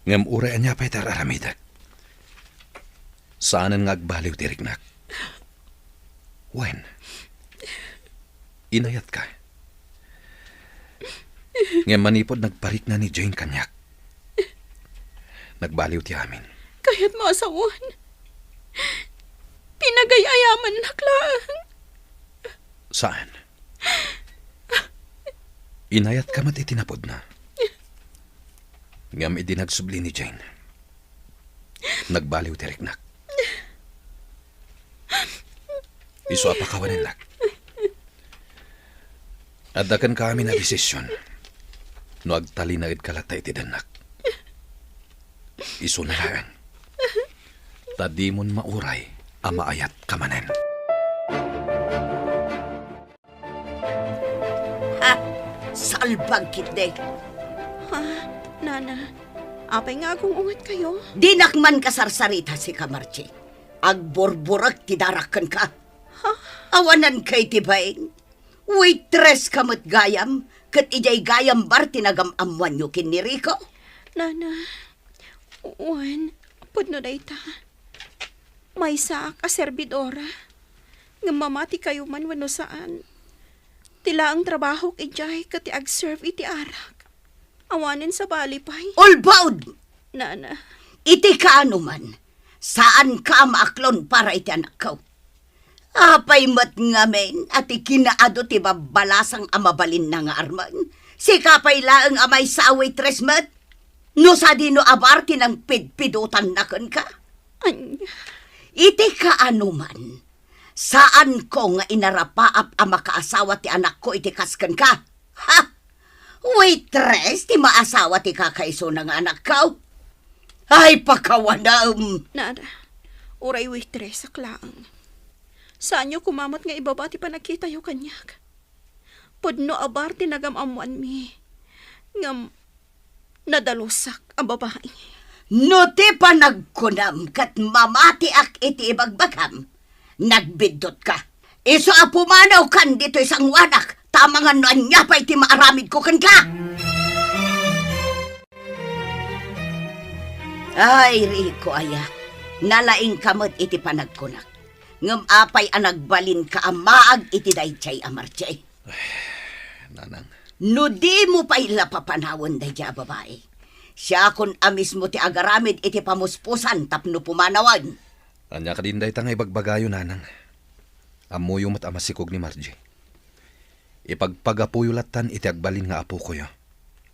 Ngam uray anya pa'y tararamidak. Saanan nga agbaliw ti riknak? When? Inayat ka. Ngam manipod nagparik na ni Jane kanyak. Nagbaliw ti amin. Kaya't maasawan. Pinagayayaman naklaan. Saan? Inayat ka mat itinapod na. Ngam idinagsubli ni Jane. Nagbaliw ti riknak. Iso apakawanin nak. Adakan kami na desisyon. No agtalinagid kalata iti danak. Iso na lang. Tadimon mauray amaayat kamanen. Ha? Salbang kitde. Nana, apay nga akong ungat kayo. Di nakman kasarsarita si Kamarchi. Agborburak ti darakan ka. Awanan kay tibain. Waitress kamot gayam. Kat ijay gayam bar tinagam-amuan nyo kin ni Rico. Nana, Juan, pudno na ita. May sa ka servidora. Nga mamati kayo man wano saan. Tila ang trabaho ijay kat ag-serve iti arak. Awanin sa balipay. Ulbaud! Nana, Iti ka man. Saan ka maaklon para iti anak ko? Apay mat ngamen at ikinaado ti babalasang amabalin na nga arman. Si kapay laang amay sa waitress mat. No sa dino abarti ng pidpidutan na kan ka. anya. Iti ka man. Saan ko nga inarapaap ang makaasawa ti anak ko iti kaskan ka? Ha? Waitress ti maasawa ti kakaiso ng anak ko? Ay pakawanam. Nana, uray waitress sa klaang. Saan nyo kumamot nga ibaba ti panakita yo kanyak? Pudno abar tinagamamuan mi. Ngam, nadalusak ang babae. No ti panagkunam kat mamati ak iti ibagbagam. Nagbidot ka. Iso apumanaw kan dito isang wanak. Tamangan no anya pa iti maaramid ko kan ka. Ay, Rico, aya. Nalaing kamot iti panagkunak. Ngam apay anagbalin ka amaag iti daychay amarchay. Nanang. No di mo pa ila papanawon dayja babae. Siya kun amis mo ti agaramid iti pamuspusan tapno pumanawan. Anya ka din day tangay bagbagayo, nanang. Amuyo mat amasikog ni Margie. Ipagpagapuyulatan iti agbalin nga apo ko yo.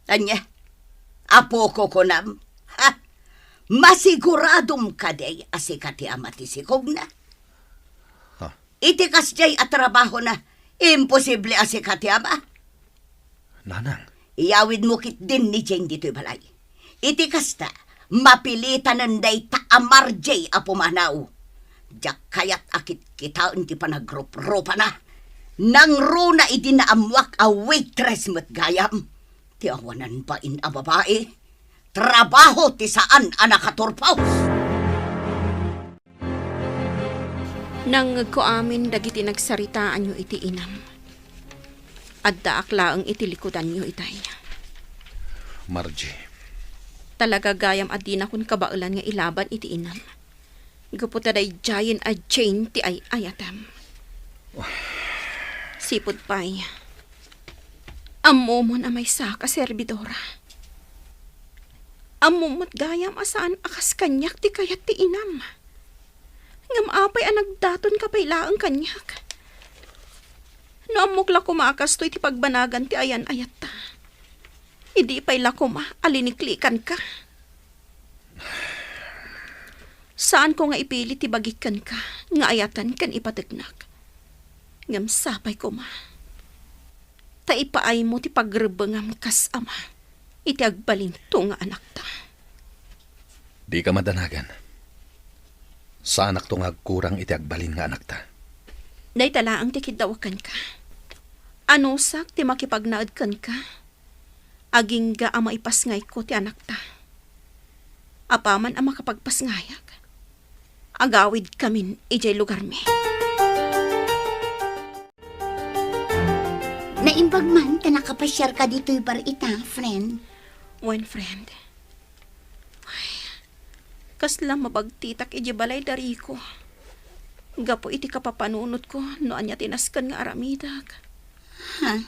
Anya? Apo ko kunam? Ha? Masiguradom ka day asikati amati sikog na. Ha? Iti kasjay at trabaho na. Imposible asikati ama. Nanang. Iyawid mo kit din ni Jane dito'y balay. Iti kasta, mapilitan nanday ta amarjay apumanaw. Diyak kayat akit kita ti panagrup-rupa na. Nang runa iti naamwak a waitress mat gayam. Ti awanan pa in a babae. Trabaho ti saan anak katurpaw. Nang ko amin dagiti nagsaritaan nyo iti inam. Adda akla ang itilikudan nyo itay. Margie. Talaga gayam adi na kun kabaulan nga ilaban iti inam. Gaputa day giant a chain ti ay ayatam. Sipod pay. Amomon amay sa kaserbidora. Amomot gayam asaan akas kanyak ti kayat ti inam. Ngam apay ang nagdaton kapay laang kanyak. No amok kumakas to iti pagbanagan ti ayan ayat ta. Idi pay lakuma aliniklikan ka. Saan ko nga ipili ti bagikan ka nga ayatan kan ipatignak. Ngam sapay ko ma. Ta ipaay mo ti pagrebengam kas ama. Iti agbalinto nga anak ta. Di ka madanagan. Sa anak to nga kurang iti agbalin nga anak ta. Day talaang ti kidawakan ka. Anusak ti makipagnaadkan ka. Aging ga ama ipasngay ko ti anak ta. Apaman ang makapagpasngayag. Agawid kamin ijay lugar mi. Naimbag man ka nakapasyar ka dito'y bar ita, friend. One friend. Ay, kasla mabagtitak iji balay dari ko. Gapo iti kapapanunot ko no anya tinaskan nga aramidag. Ha?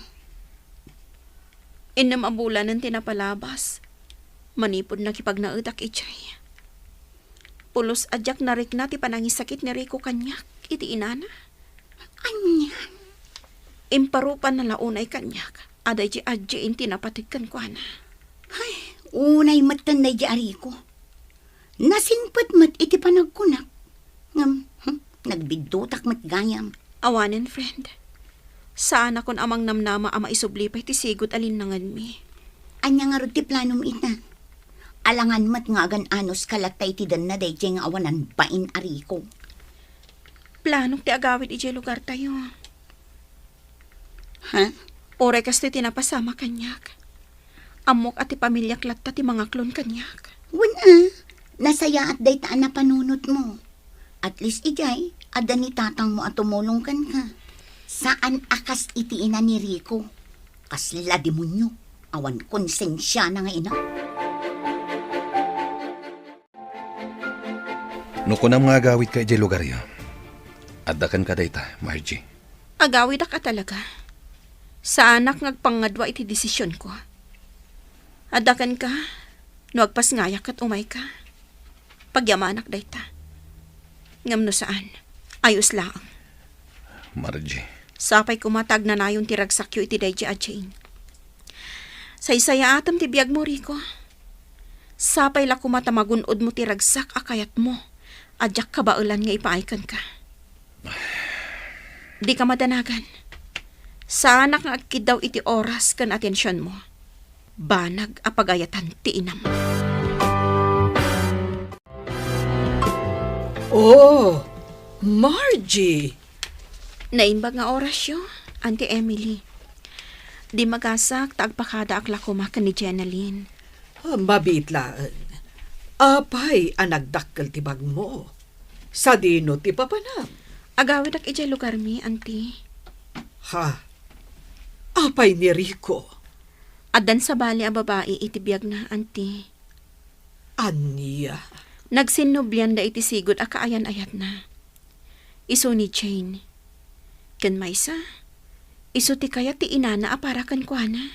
Inam abulan ng tinapalabas. Manipod na kipagnaudak ijay. Pulos adyak narik na ti panangisakit ni Rico kanyak iti inana. Anya? Imparupan na launay kanyak. Aday ji adji inti napatigkan ko na. Ay, unay matan na di ko. Nasinpot mat iti panagkunak. Ngam, nagbidutak mat gayam. Awanen, friend. Saan akon amang namnama ama isublipay ti sigot alinangan mi. Anya nga rod ti planom ita. Alangan mat nga agan anos kalatay ti dan na day nga awanan bain ariko. Planong ti agawid iti lugar tayo. Ha? Oray kas ti tinapasama kanyak. Amok at ti pamilyak latta ti mga klon kanyak. Wala. Nasaya at day taan na panunot mo. At least ijay, ada ni tatang mo at tumulong kan ka. Saan akas iti ina ni Rico? Kasla demonyo. Awan konsensya na nga ina. No kunam nga agawid ka iti lugar yo. Addakan ka dayta, Margie. Agawid ka talaga. Sa anak ngagpangadwa iti desisyon ko. Adakan ka, no agpasngayak at umay ka. Pagyamanak dayta. Ngam no saan, ayos lang. Margie. Sapay kumatag na nayon ti ragsakyo iti dayji a chain. Saysaya atam ti biyag mo, Rico. Sapay la kumata magunod mo ti ragsak akayat mo. Adyak kabaulan nga ipaaykan ka. Di ka madanagan. Sana nga agkid daw iti oras kan atensyon mo. Banag apagayatan ti inam. Oh, Margie! Naimbag nga oras yo, Auntie Emily. Di magasak tagpakada akla kumakan ni Jenaline. Mabitlaan. Apay ang nagdakkel ti bag mo. Sa dino ti papanam. Agawid ak ijay lugar mi, Auntie. Ha? Apay ni Rico. Adan sa bali a babae iti biyag na, Auntie. Anya? Nagsinubyan da iti sigod a kaayan-ayat na. Iso ni Jane. Ken maysa, iso ti kaya ti inana a para kan kuana.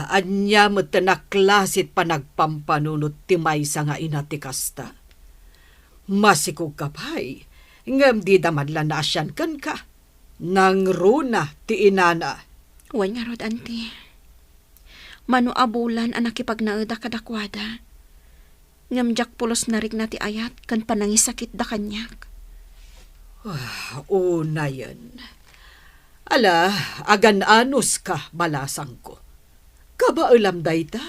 Anya mo tanaklasit pa nagpampanunot ti maysa nga ina ti kasta. Masikog kapay, ngam di damadla na asyan kan ka. Nang runa ti inana. Wan nga rod, Auntie. Mano abulan ang nakipagnaeda kadakwada. Ngam jak pulos narik na ti ayat kan panangisakit da kanyak. Una yan. Ala, agan anos ka, balasang ko. Kabaulam day ta.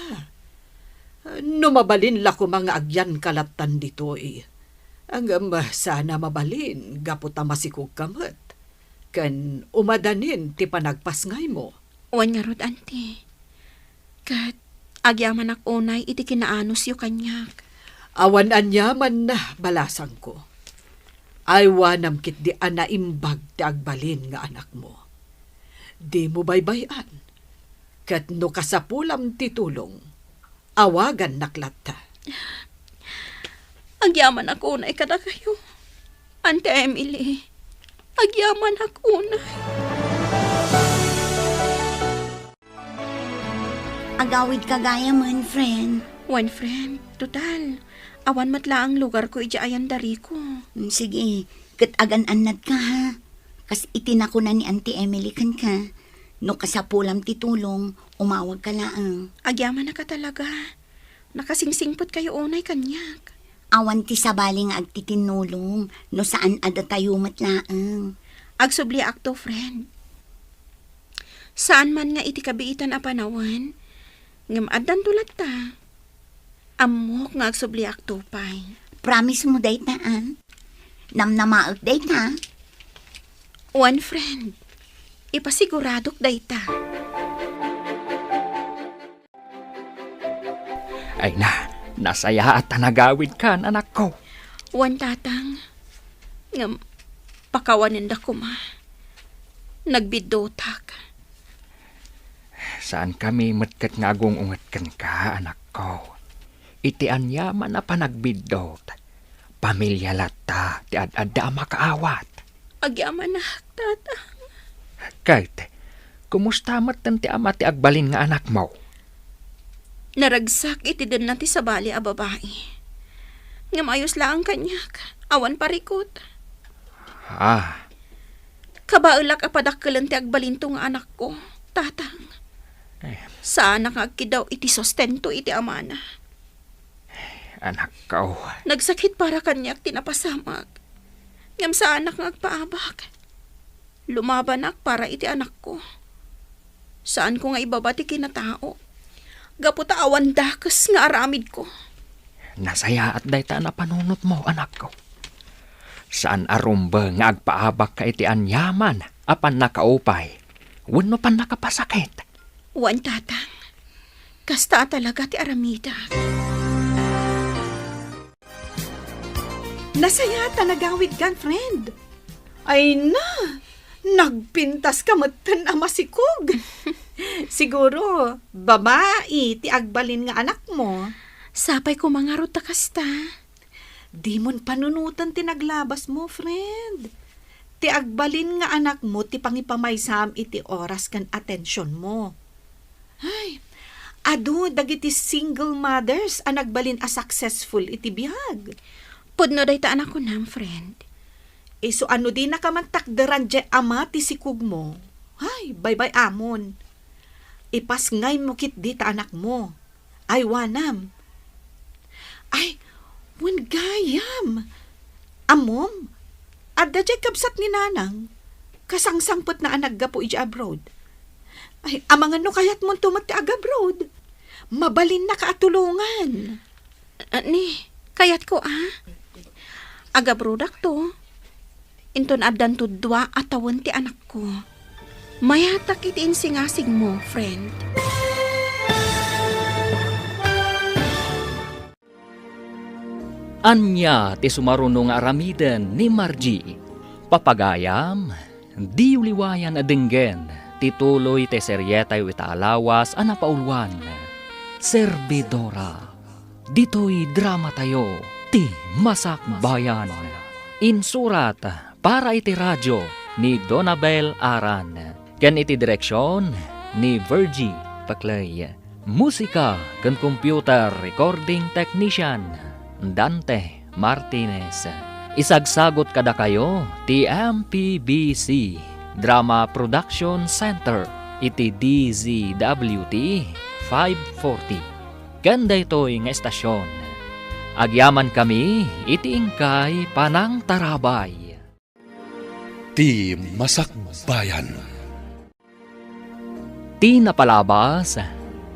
Numabalin la ko mga agyan kalatan dito eh. Ang sana mabalin, gaputa masikog kamat. Kan umadanin ti panagpasngay mo. Wan nga rod, Auntie. Kat agyaman ak unay iti kinaanos yu kanyak. Awan anyaman na, balasang ko. Aywanam kit di anaimbag ti agbalin nga anak mo. Di mo baybayan. Kat no kasapulam ti tulong, awagan naklatta. Agyaman ako unay kada kayo. Ante Emily, agyaman ako unay. Agawid kagaya man, friend. One friend, total. Awan matla ang lugar ko ija ayan dari ko. Sige, kat agan anad ka ha. Kas itinako na ni Auntie Emily kan ka. No kasapulam ti tulong, umawag ka laang. Agyaman na ka talaga. Nakasingsingpot kayo unay kanyak. Awan ti sabaling agtitinulong, no saan ada tayo matlaang. Agsubli akto, friend. Saan man nga iti kabiitan a panawan, ngam addan tulat ta. Amok nga agsubli akto pay. Promise mo dayta, Namnamaag dayta. One friend, ipasiguradok dayta. Ay nasaya at nagawid kan, anak ko. One tatang, ngam pakawanin da ko ma. Nagbidotak. Saan kami matkat nga agong ungatkan ka, anak ko? Iti anyaman na panagbidot. Pamilya lata, ti ad-adda makaawat. Agyaman na, tatang. Kahit, kumusta matan ti ama ti agbalin nga anak mo? Naragsak iti din natin sa bali a babae. Ngam ayos lang kanyak, awan parikot. Kabaulak a padakkelan ti agbalinto nga anak ko, tatang. Saan nakagkidaw iti sostento iti amana. Anak ko. Nagsakit para kanyak tinapasamag. Ngam saan nakagpaabak. Lumabanak para iti anak ko. Saan ko nga ibabati kinatao. Gaputa awan dakas nga aramid ko. Nasaya at dayta na panunot mo, anak ko. Saan arumba nga agpaabak ka iti anyaman apan nakaupay. Wano pan nakapasakit. Wan tatang. Kasta talaga ti aramida. Nasaya ta nagawid kan, friend. Ay na, nagpintas ka matan ama sikog. Siguro, babae, ti agbalin nga anak mo. Sapay ko mga ruta kasta. Di mon panunutan ti naglabas mo, friend. Ti agbalin nga anak mo, ti pangipamaysam iti oras kan atensyon mo. Ay, adu, dagiti single mothers ang nagbalin a successful iti bihag. Pudno day ta anak ko nam, friend. So ano di nakamantakdaran dya ama ti sikug mo? Ay, bye-bye amon. Ipas ngay mo kit di ta anak mo. Ay, wanam. Ay, wan gayam. Amom, adda dya kabsat ni nanang. Kasangsangpot na anak gapo ija abroad. Ay, amangan no kayat mo tumat ti aga abroad. Mabalin na kaatulungan. Ni, kayat ko Aga product to. Inton addan to 2 atawan ti anak ko. Mayatak iti insingasig mo, friend. Anya ti sumarunong aramiden ni Margie. Papagayam, di uliwayan adenggen, tituloy ti seryetay itaalawas anapaulwan. Servidora, dito'y drama tayo, ti Masak Bayan. Insurat para iti radyo ni Donabel Aran. Ken iti direksyon ni Virgie Paclay. Musika ken computer recording technician Dante Martinez. Isagsagot kada kayo ti MPBC Drama Production Center iti DZWT 540. Ganda ito'y nga estasyon. Agyaman kami iti ingkay Panang Tarabay. Ti Masak Bayan. Ti napalabas,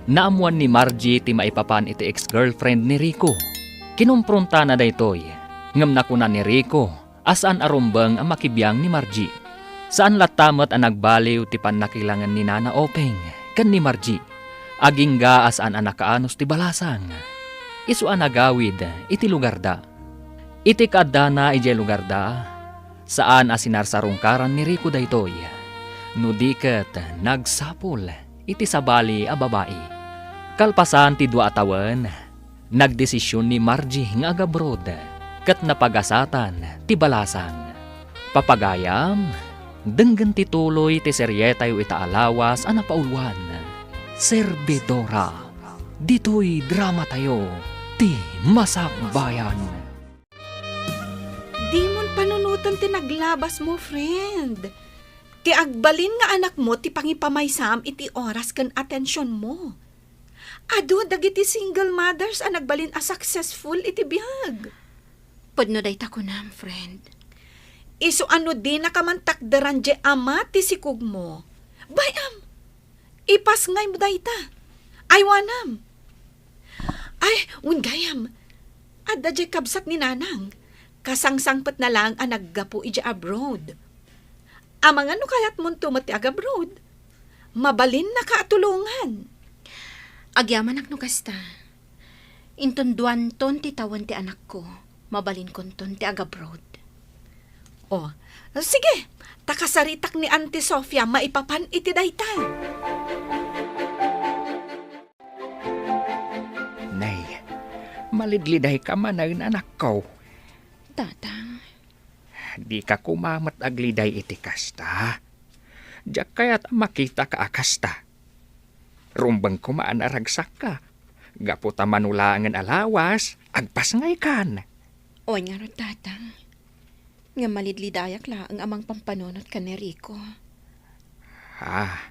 naamuan ni Margie ti maipapan iti ex-girlfriend ni Rico. Kinumpronta na daytoy, ngam nakunan ni Rico, asan arumbang ang makibiyang ni Margie. Saan latamat ang nagbaliw ti panakilangan ni Nana Openg, kan ni Margie. Agingga asan ang nakaanos ti balasang. Isuan nagawid iti lugar da. Iti kadana iti lugar da, saan asinarsarungkaran ni Rico daytoy. Nudiket nagsapol iti sabali a babae. Kalpasan ti 2 atawan, nagdesisyon ni Margie nga agabrod, kat napagasatan ti balasang. Papagayam, denggen tituloy ti seryetay itaalawas a napaulwan. Servidora, dito'y drama tayo, ti Masak Bayan. Di mon panunutan ti naglabas mo, friend. Ti agbalin nga anak mo ti pangipamaysam iti oras ken atensyon mo. Adu dagiti single mothers ang nagbalin a successful iti bihag. Pudno day ta ko nam, friend. Iso ano din nakamantakdaran je ama ti sikug mo. Bayam, ipas ngay mo dayta. Ay wanam. Ay, gayam. Adda je kabsat ni nanang. Kasangsangpet na lang ang naggapo ija abroad. Amang ano kayat mo tumati abroad? Mabalin na kaatulungan. Agyaman no kasta. Intunduan ton ti tawan ti anak ko. Mabalin kon ton ti agabroad. Oh, sige. Takasaritak ni Auntie Sofia maipapan iti dayta. Nay, malidliday ka man ang anak ko. Tatang, Di ka kumamat agliday iti kasta. Diyak kaya't makita ka akasta. Rumbang kumaan aragsak ka. Gaputa manulangan alawas, agpas ngay kan. o nga ro tatang. Nga malidlidayak la ang amang pampanonot ka ni Rico. Ah,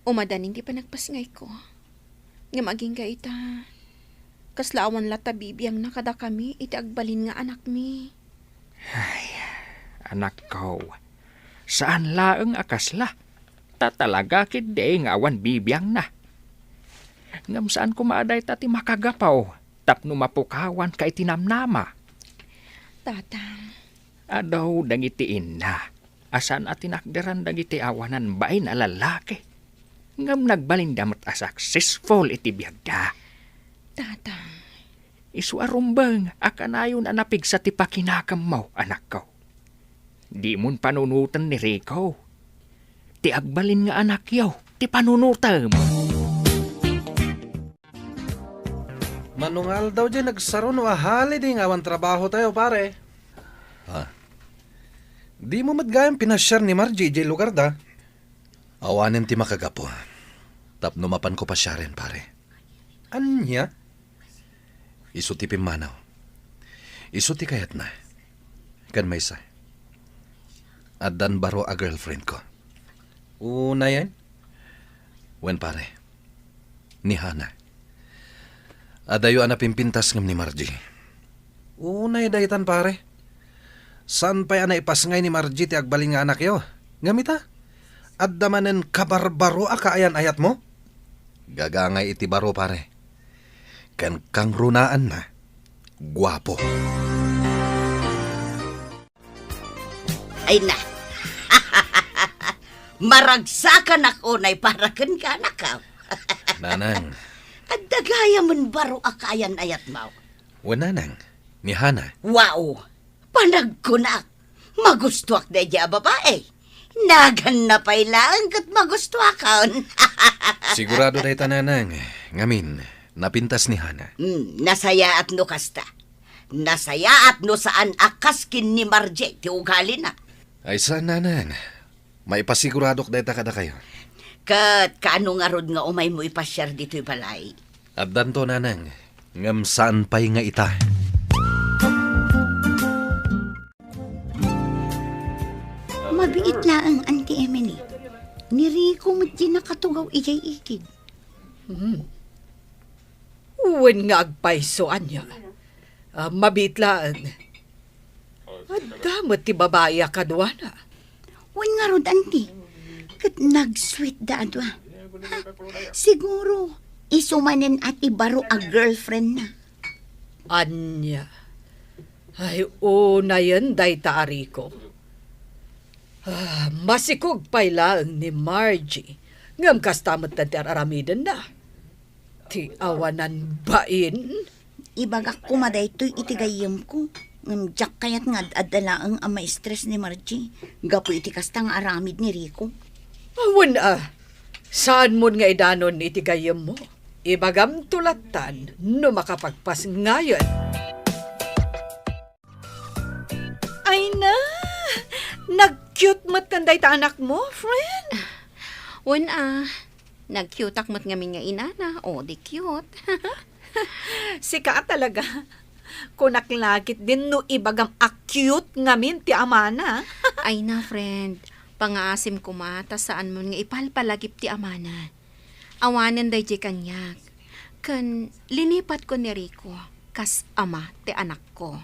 Umadaning di pa nagpasngay ko. Nga maging ka ita. Kaslaawan la tabibiyang nakada kami iti agbalin nga anak mi. anak ko. Saan laeng akasla? Tatalaga kide nga awan bibiyang na. Ngam saan kumaaday tati makagapaw? Tapno mapukawan ka itinamnama. Tatang, Adaw dangitiin na. Asan at tinakderan dagiti awanan bain a lalaki. Ngam nagbalindamat a successful iti biyagda. tatang. Isu arumbang akanayon anapig sa tipakinakam mo, anak ko. Di mon panunutan ni Rico. Ti agbalin nga anak yaw, ti panunutan mo. Manungal daw dyan nagsaron o ahali di nga awan trabaho tayo pare. Ha? Di mo matgayang pinasyar ni Margie jay lugar da. Awanin ti makagapo. Tapno mapan ko pa siya rin pare. Anya? Isu ti pimanaw. Isu ti kayat na. Kan may sa. Adan baro a girlfriend ko. Una yan? Wen pare. Ni Hana. Adayo ana pimpintas ngam ni Margie. Unay dahitan pare. San pa'y ana ipasngay ni Margie ti agbalin nga anak yo? Ngamita? Addamanen kabarbaro a kaayan ayat mo? Gagangay iti baro pare. Kan kang runaan na. Guwapo. Ay na. Maragsakan ako na iparakan ka na ka. Nanang. At dagaya man baro akayan ayat mo. Wananang. Ni Hana. Wow! Panagkunak. Magustuak na dya babae. Nagan na pa'y lang kat magustuakan. Sigurado dahi tananang. Ngamin, napintas ni Hana. Nasaya at no kasta. Nasaya at no saan akaskin ni Margie ti ugali na. Ay saan nanang? May pasiguradok dahi ta kada kayo. Kat kaano nga rod nga umay mo ipasyar dito'y balay. At danto nanang. Ngam saan pa'y nga ita. Mabiit lang ang Auntie Emily. Ni Rico mo't di nakatugaw ijay ikid. Uwan nga agpaisoan niya. Mabitlaan. At damot ti babae akadwana. Wan nga rod, Auntie. Kat nag-sweet da adwa. Siguro, isumanen at ibaro a girlfriend na. Anya. Ay, una yan, day taari ko. Masikog pa'y lang ni Margie. Ngam kastamot na ti aramidan na. Ti awanan bain. Ibagak ko maday to'y itigayam ko. Diyak kayat nga adalaang ang ma-stress ni Margie. Gapo iti kastang aramid ni Rico. Awan saan mo nga idanon itigayam mo? Ibagam tulatan no makapagpas ngayon. Ay na! Nag-cute mat kanday ta anak mo, friend. Wen nag-cute mat ngamin nga inana. O, di cute. Sika talaga. Kunaklagit din no ibagam a-cute ngamin ti amana. Ay na, friend. Pangaasim ko mata saan mo nga ipalpalagip ti amana. Awanan day di kanyak. Kan linipat ko ni Rico. Kas ama ti anak ko.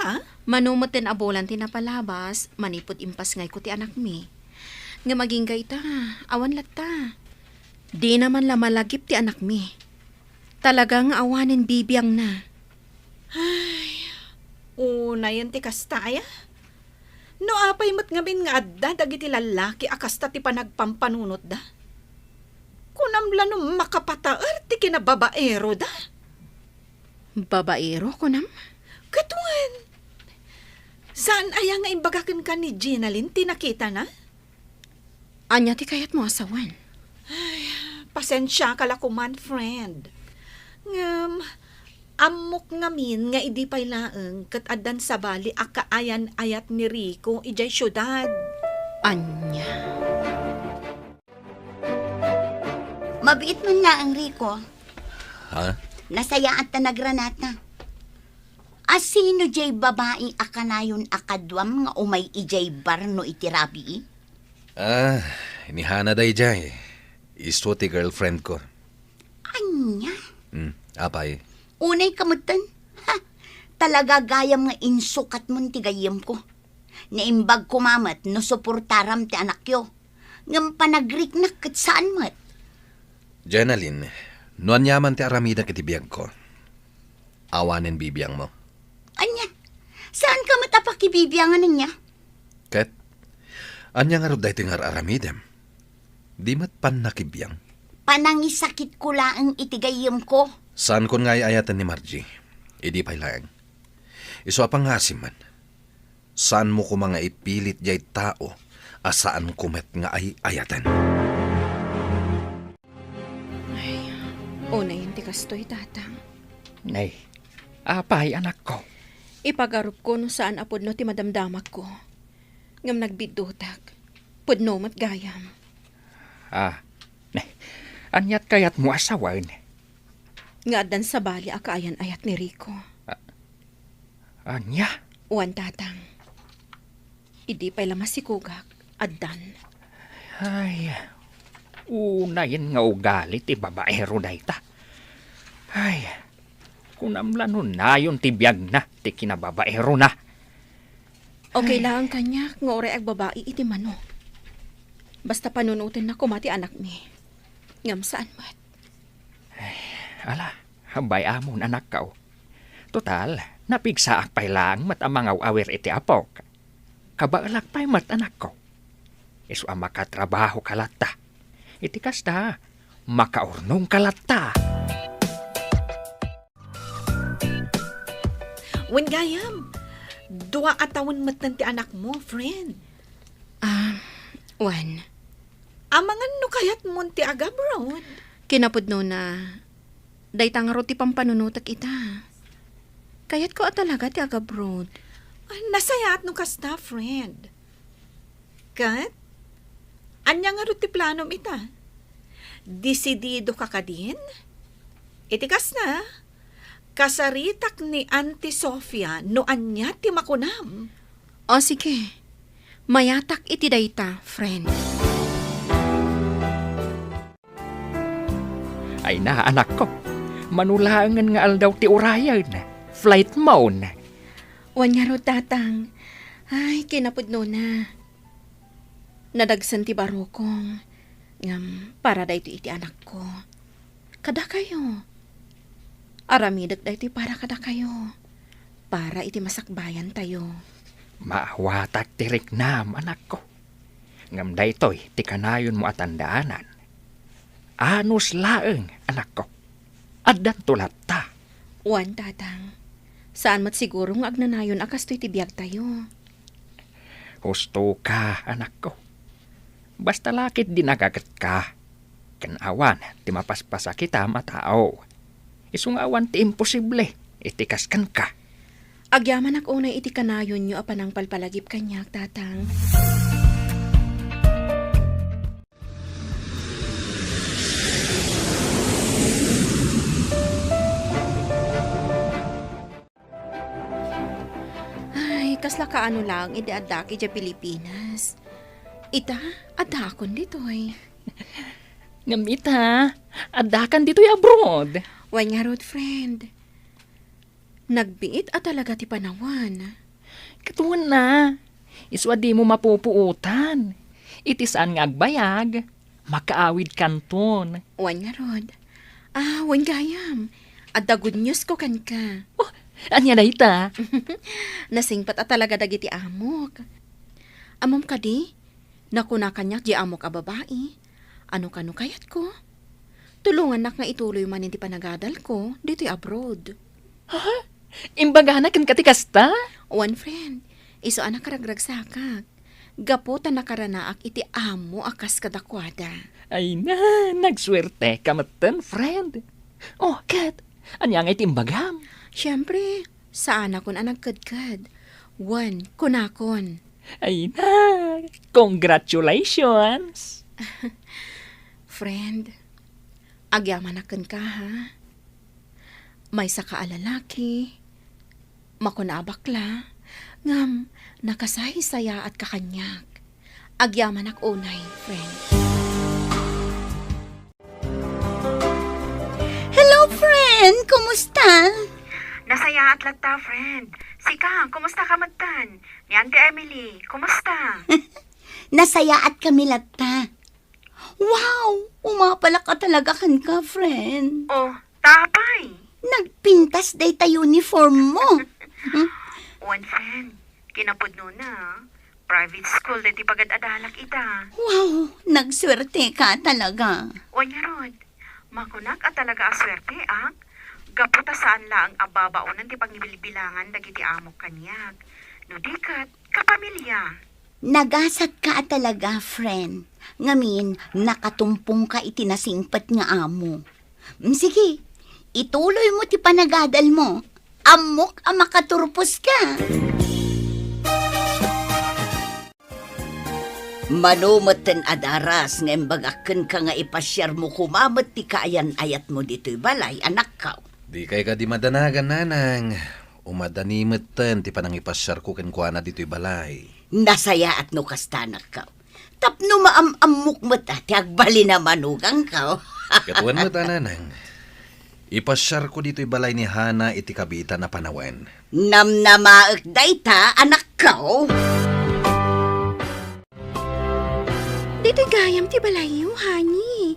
Ha? Manumot din abolan ti napalabas, manipod impas ngay ko ti anak mi. Nga maging gayta, awan latta. Di naman lamalagip ti anak mi. Talagang awanin bibiyang na. Una yan ti kastaya. No apay mo't ngamin nga adda dagiti lalaki akasta ti panagpampanunot da. Kunamla no makapataer ti kinababaero da. Babaero ko nam? Katuan. Saan aya nga imbagakan ka ni Ginalyn tinakita na? Anya ti kayat mo asawan. Pasensya kalakuman, friend. Ngam, amok ngamin nga idi pay laeng kat adan sa bali akaayan ayat ni Rico ijay syudad. Anya. Mabiit man na ang Rico. Ha? Nasayaan ta nagranata. Asino jay babae akanayon akadwam nga umay ijay bar no itirabi? Inihana day jay. Isto ti girlfriend ko. Anya? Apay. Unay kamutan. Ha, talaga gayam nga insukat mon ti gayam ko. Naimbag kumamat no suportaram ti anak yo. Ngam panagriknak kat saan mat. Jenalyn, nuan yaman ti aramida kiti biyag ko. Awanin bibiyang mo. Anya? Saan ka matapakibibiyangan niya? Ket, anya nga roday tingar aramidem. Di mat pan nakibiyang. Panangisakit ko laang itigayam ko. Saan kon nga ayatan ni Margie? Idi pay laeng. Iso apang ngasim man. Saan mo ko mga ipilit jay tao asaan kumet nga ay ayatan? Una yun ti kastoy, tatang. Nay, apay anak ko. Ipagarup ko no saan apod no ti madamdamak ko. Ngam nagbidutak. Pudno mat gayam. Nay, anyat kayat mo asawan. Nga adan sa bali akaayan ayat ni Rico. Anya? Uwan, tatang. Idi pa'y lamas si Kugak. Adan. Ay, unayin nga ugali ti babaero na ita. Ay, kunamla nun na yun ti biyag na, ti kinababaero na. Okay lang kanya, nga ore ag babae iti mano. Basta panunutin na kumati anak mi. Ngam saan mat? Ala, hambay amon anak ka. Total, napigsaak pa'y lang mat amangaw awer iti apok. Kabaalak pa'y mat anak ko. Isu ang makatrabaho kalata. Iti kasta, makaurnong kalata. Wen gayam, dua atawon matan ti anak mo, friend. Uwan, Amangan no kayat mon ti agabroad. kinapudno na daytang ro ti pampanunutak ita. Kayat ko talaga ti agabroad. Ay, nasayat no kasta, friend. Kat? Anya nga ro ti planom ita? Desidido ka kadin? Itikas na. Kasaritak ni Auntie Sofia no anya ti makunam. O sige, mayatak iti dayta, friend. Ay na anak ko, manulangan nga aldaw ti urayan. Flight mode. Uwan nga ro, tatang. Ay, kinapudno na. Nadagsan ti barokong. Ngam, para dayto iti anak ko. Kada kayo. Aramidak dayto para kada kayo. Para iti masakbayan tayo. Maawatak tirik nam anak ko. Ngam daytoy ti kanayon mo atandaanan. Anus laeng anak ko. Addan tulat ta. Uwan, tatang. Saan mat siguro nga agnanayon akastoy ti biyag tayo. Husto ka anak ko. Basta lakit dinagagat ka. Kanawan ti mapaspasa kita matao. Isung awan ti imposible. Itikaskan ka. Agyaman ak unay iti kanayon nyo apanang palpalagip kanyak, tatang. Ay, kasla kaano lang, iti adaki dya Pilipinas. Ita, adakon ditoy. Ngamita, adakan dito'y abroad. Wan nga rod, friend. Nagbiit at talaga ti panawan. Katuan na. Iswa di mo mapupuutan. Itisaan nga agbayag. Makaawid kanton. Wan nga rod. Wan gayam. Adda good news ko kan ka. Oh, anya na ita? Nasingpat at talaga dagiti amok. Amom ka di? Nakuna kanyak di amok a babae. Ano kano kayat ko? Tulungan nak nga ituloy man hindi panagadal ko dito'y abroad. Imbagahan kan katikasta? One friend, iso anak karagragsakak. Gaputan nakaranaak iti amo akas kadakwada. Ay na, nagswerte ka matan, friend. Oh, kat, anya nga itimbagam? Siyempre, saan akon ang nagkadkad? One, kunakon. Ay na, congratulations! Friend, agyaman akan ka ha? May saka alalaki, makunabakla, ngam nakasahisaya at kakanyak. Agyaman ak unay, friend. Hello, friend! Kumusta? Nasaya at lagta, friend. Sika, kumusta ka magtan? Ni Auntie Emily, kumusta? Nasaya at kami latta. Wow! Umapala ka talaga kan ka, friend. Oh, tapay. Nagpintas day tayo uniform mo. One friend, kinapudno na. Private school dati pagad adalak ita. Wow! Nagswerte ka talaga. Wanya rod, makunak at talaga aswerte, ah. Gaputa saan la ang ababaonan ti pangibilibilangan dagiti amok kanyak. No dikat, kapamilya. Nagasat ka talaga, friend. Ngamin, nakatumpong ka itinasingpat nga amo. Sige, ituloy mo ti panagadal mo. Amok ang makaturpos ka. Manumatan adaras nga imbagakan ka nga ipasyar mo kumamat ti kaayan ayat mo dito'y balay, anak ka. Di kay ka di madanagan, nanang. Umadanimatan ti panangipasyar ko kenkwana dito'y balay. Nasaya at no kastanak ka. Tapno maamamok mo ta, ti agbali na manugang ka. Katuan mo ta, nanang. Ipasyar ko dito'y balay ni Hana iti kabita na panawen. Namnamaak day ta, anak ka. Dito'y gayam ti balayo, honey.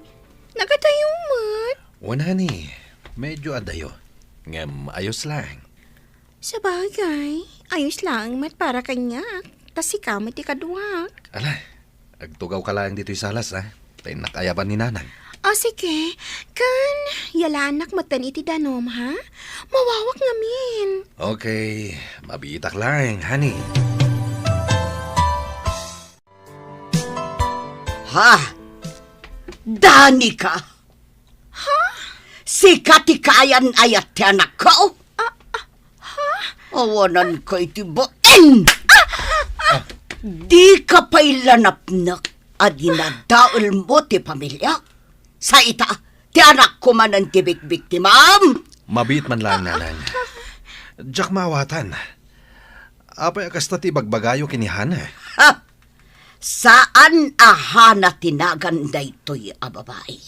Nagatayo mat. Wana ni, medyo adayo. Ngam, ayos lang. Sa bagay, ayos lang mat para kanya. Tas ikaw mat ikaduwak. Ala, agtugaw ka lang dito'y salas, ha? Tayo nakayaban ni nanang. O sige, kan, yalanak matan iti danom, ha? Mawawak ngamin. Okay, mabitak lang, honey. Ha? Dani ka? Ha? Si katikayan ayat ti anak ko? Awanan ko iti bain! Di ka pa'y lanapnak at ginadaol mo ti pamilya. Sa ita, ti anak ko man ang tibik-bik ti ma'am. Mabit man lang, nanang. Diyak mawatan. Apay akasta ti bagbagayo kini Hana. Ha? Saan ahana tinagan daytoy a babae?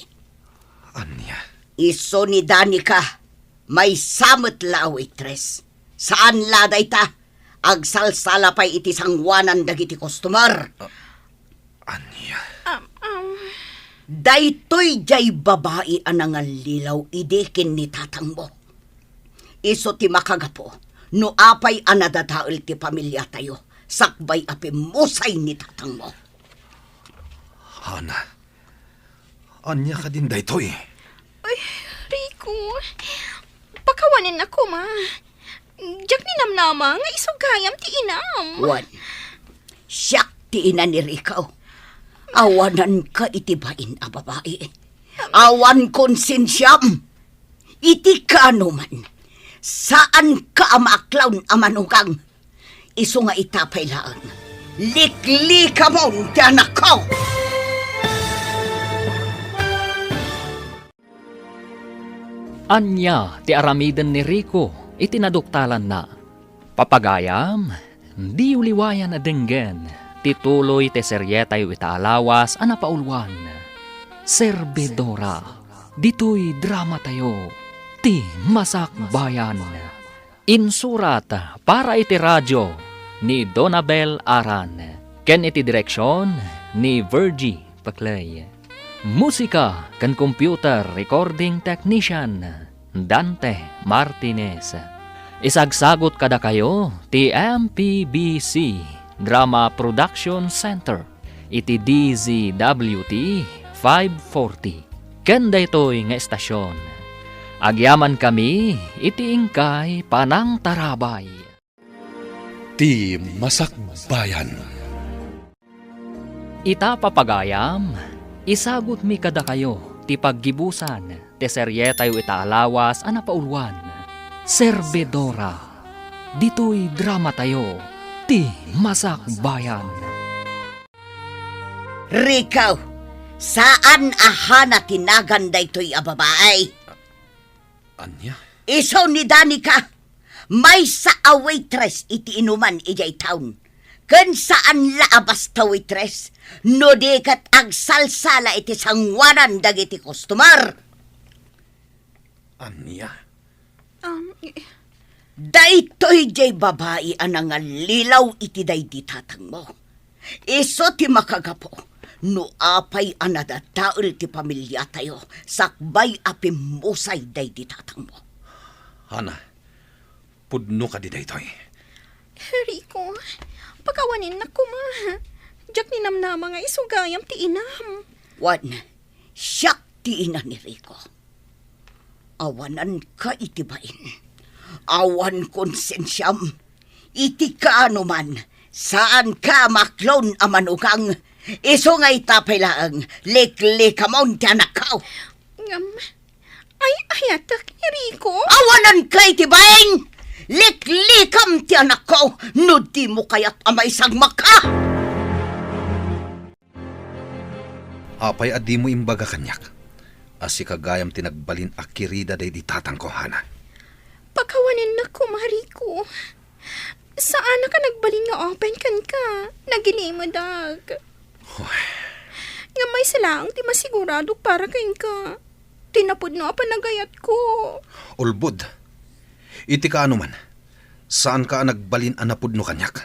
Anya? Iso ni Danica, may samot la waitress. Saan la dayta? Agsalsala pa'y iti sangwanan dagiti customer. Anya? Daytoy jay babae anangal lilaw idekin ni tatang mo. Iso ti makagapo, no apay anadadaol ti pamilya tayo. Sakbay api musay ni tatang mo. Hana? Anya ka din daytoy? Ay, Rico, pakawanin ako, ma. Diyak ni namnama nga isugayam ti inam. Wan, siyak ti ina ni Rico. Awanan ka itibain a babae. Awan konsensyam. Iti ka man. Saan ka amaklawn amanugang? Iso nga itapay lang. Likli ka mo, tiyanak ko! Anya ti aramiden ni Rico itinaduktalan na. Papagayam, di uliwayan na denggen. Tituloy te seryetay itaalawas ana paulwan. Serbedora, dito'y drama tayo. Ti Masak Bayan. Insurat para iti radyo ni Donabel Aran. Ken iti direksyon ni Virgie Paclay. Musika kan computer recording technician Dante Martinez. Isagsagot kada kayo ti MPBC Drama Production Center iti DZWT 540. Ken daytoy nga estasyon. Agyaman kami iti ingkay Panang Tarabay. Ti Masakbayan. Ita papagayam, isagot mi kada kayo ti paggibusan ti seryetayo ita alawas ana paulwan. Servidora. Dito'y drama tayo ti Masakbayan. Rikaw, saan ahana tinagan daytoy a babae? Anya? Isaw ni Danica, may sa a waitress iti inuman ijay town. Ken saan laabas ta waitress, no dekat agsalsala iti sangwanan dagiti customer. Anya? Daytoy jay babae anang lilaw iti daydi tatang mo. Iso ti makagapo, no apay anadadaol ti pamilya tayo, sakbay apimusay daydi tatang mo. Hana, pudno ka di daytoy. Rico, pakawanin na ko ma. Diyak ni namnama nga isugayam ti inam. Wan, siyak ti ina ni Rico. Awanan ka itibain. Awan konsensyam. Iti ka anuman, saan ka maklon amanugang. Iso nga itapay lang, liklikamon ti anak ka. Ay, ayatak ni Rico. Awanan ka itibain! Liklikam ti anak ko, no di mo kaya't amay sagmak ka! Apay adi mo imbaga kanyak. Asi kagayam tinagbalin akirida day di tatang ko, Hana. Pakawanin na ko, Mariko. Saan ka nagbalin nga open kan ka? Nagilimadag. Nga may salaang ti masigurado para kain ka. Tinapod no pa nagayat ko. Ulbod. Iti ka anuman. Saan ka nagbalin anapod no kanyak?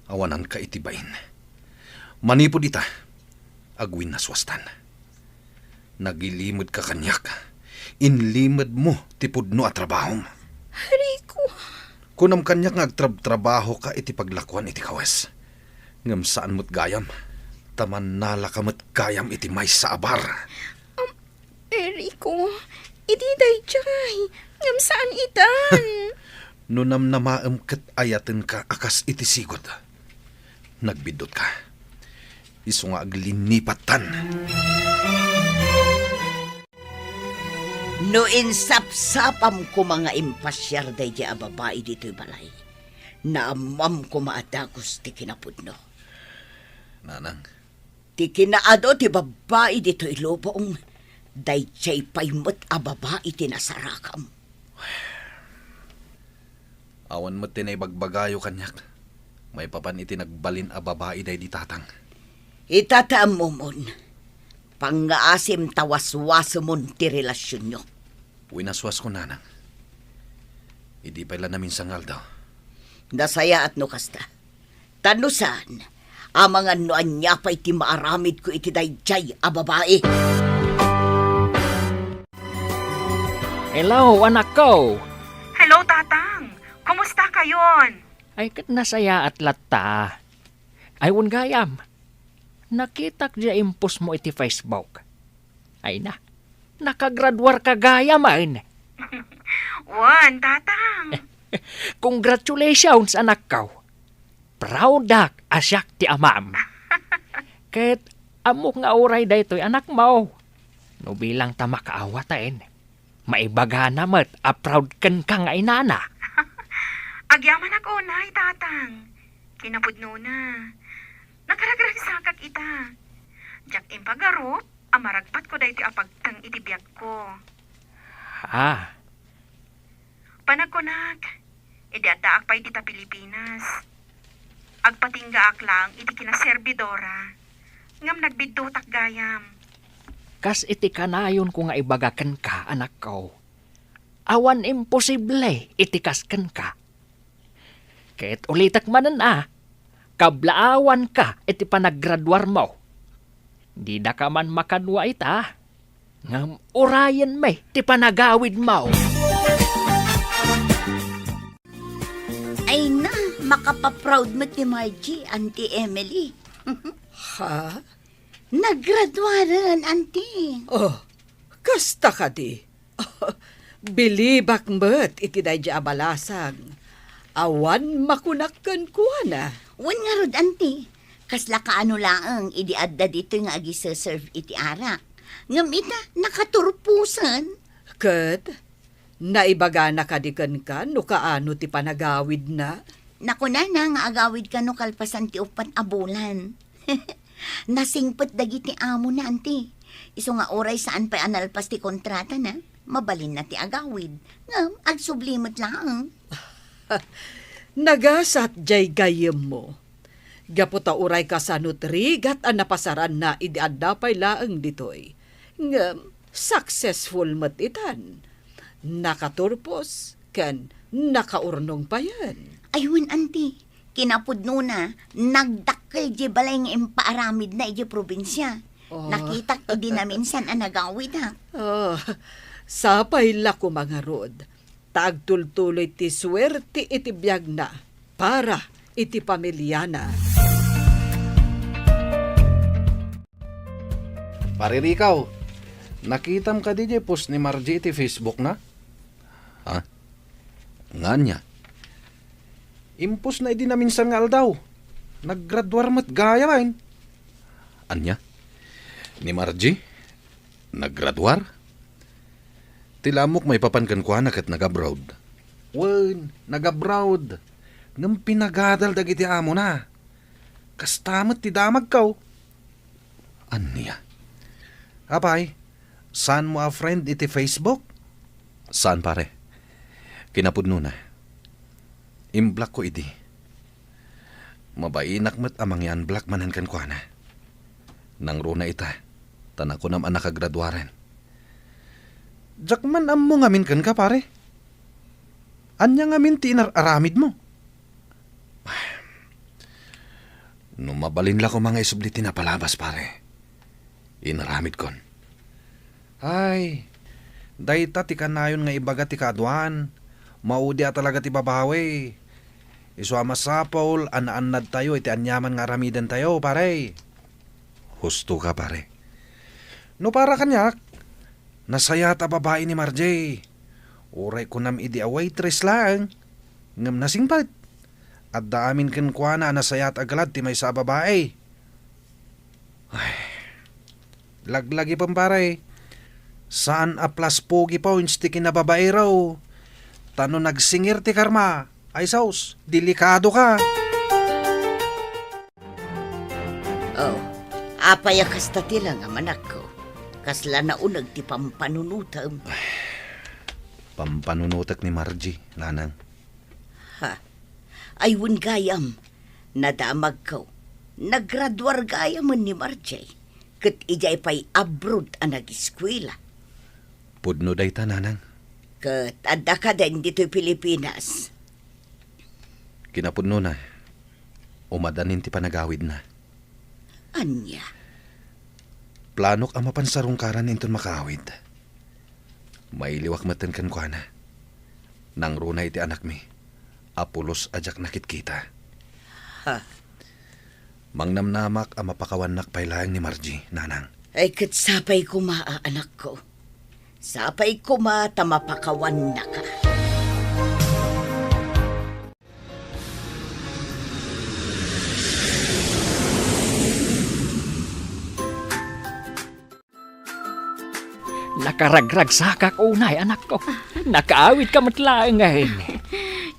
Awanan ka itibain. Manipod ita. Agwin na swastan. Nagilimod ka kanyak. Inlimod mo tipod no at trabahom. Rico. Kunam kanyak nga agtrabaho ka iti paglakwan iti kawes. Ngam saan mo't gayam. Taman nala ka mo't gayam iti may sa abar. Rico, iti day jay. Ngam saan itan? Nunam na maam kat ayaten ka akas iti sigod. Nagbidot ka. Iso nga aglinipatan. No insapsapam ko mga impasyar day di a babae dito'y balay. Naamam ko maadagos ti kinapudno. Nanang. Ti kinaado ti babae dito'y lobong. Day jay paymot a babae ti nasarakam. Awan mo tinay bagbagayo kanyak. May papan iti nagbalin a babae day di tatang. Itataam mo mon. Pangaasim tawaswaso mon ti relasyon nyo. Winaswas ko, nanang. Idi pala namin sangal daw. Nasaya at no kasta. Tanusan, amangan no anya pa'y ti maaramid ko iti dayjay a babae. Hello, anak ko! Hello, Tatang. Kumusta kayon? Ay kat nasaya at latta. Aywan gayam. Nakitak dya impos mo iti Facebook. Ay na, nakagradwar ka gayam ain. Wan, Tatang. Congratulations, anak ko. Proud dak asyak ti amam. Ket amok nga oray daytoy anak mo. No bilang ta makaawatain. Maibaga namat a proud ken ka nga inana. Agyaman ako, nay, Tatang. Kinapudno na. Nakaragrag sakak ita. Jak impagarop, amaragpat ko dahi ti apagtang itibiyag ko. Ah, Panagkunak, edi addaak pa iti ta Pilipinas. Agpatingga ak lang iti kinaservidora. Ngam nagbiddotak gayam. kas iti kanayon ko nga ibagaken ka, anak ko. Awan imposible iti kasken ka. Ket ulitak manan kablaawan ka iti panaggraduar mo. Di da ka man makanwa ita. Ngam orayan may ti panagawid mo. Ay na, makapaproud mo ti Margie, Auntie Emily. Ha? Naggraduaran, Auntie. Oh, kasta ka di. Bilibak met iti day di abalasag. Awan makunakkan kuha na. Wan nga rod, Auntie. Kasla kaano laang, idi adda dito nga agi-serve iti arak. Ngam ita, nakaturpusan. Ket, naibaga na kadikan ka no kaano ti panagawid na. Naku na nga agawid ka no kalpasan ti upat abulan. Nasingpet dagiti amo na, Auntie. Iso nga oray saan pa analpas ti kontrata na, mabalin na ti agawid. Ngam, agsublimot lang. Nagasat jay gayem mo. Gaputa uray ka sa nutrigat ang napasaran na idiadapay laang ditoy. Ngam, successful mat itan. Nakaturpos, ken nakaurnong pa yan. Ayun, Auntie. Kinapudno na, nagdakkel di balay nga impaaramid na iji probinsya. Oh. Nakitak di na minsan ang nagawid ha. Oh, sapay la ko mga rod. Tagtultuloy ti swerte iti biyag na para iti pamilya na. Paririkaw, nakitam ka di post ni Margie iti Facebook na? Ha? Nga niya. Impos na idi na minsan nga aldaw. Naggraduar mat gaya bain. Anya? Ni Margie? Naggraduar? Tilamok may papankan ko anak at nag-abroad. Wen, nag-abroad. Ngam pinagadal dagiti amo na. Kastamat ti damag kaw. Anya? Apay, saan mo a friend iti Facebook? Saan pare? Kinapudno na. Imblock ko idi. Mabainak mat amang yan black manan kan ko na. Nang runa ita, tanak ko naman nakagraduaren. Jakman am mo ngamin kan ka pare. Anya ngamin ti inararamid mo. No mabalin la ko mga isubliti na palabas pare. Inaramid kon. Ay, dayta ti kanayon nga ibaga ti kaduan. Maudi talaga ti babawi. Isu amasapaul, anad tayo, iti anyaman nga ramidan tayo, pare. Husto ka, pare. No para kanyak, nasaya ta babae ni Margie. Uray ko nam idi a waitress lang. Ngam nasingpat. At daamin ken kwa na nasayat agalad ti may sa babae. Ay, laglagi pang pare. Saan a plus pogi points ti kinababae raw. Tano nagsingir ti karma. Ay saus, delikado ka. Oh, apaya kasta ti lang amanak ko. Kasla na unag ti pampanunutam. Pampanunutak ni Margie, nanang. Ha, ayun gayam, nadamag ko. Naggraduar gayam ni Margie. Kat ijay pa'y abroad ang nag-eskwela. Pudno day ta, nanang. Kat adda ka din dito'y Pilipinas. Kinapudno na. Umadanin ti panagawid na. Anya? Planok ang mapansarungkaran inton makawid. May liwak matan kan kwa na. Nang runay ti anak mi. Apulos ajak nakit kita. Ha? Mangnamnamak ang mapakawanak pailayang ni Margie, nanang. Ay kat sapay kumaa anak ko. Sapay kuma tamapakawan na ka. Nakaragrag sa unay, anak ko. Nakaawit ka matlaang ngayon.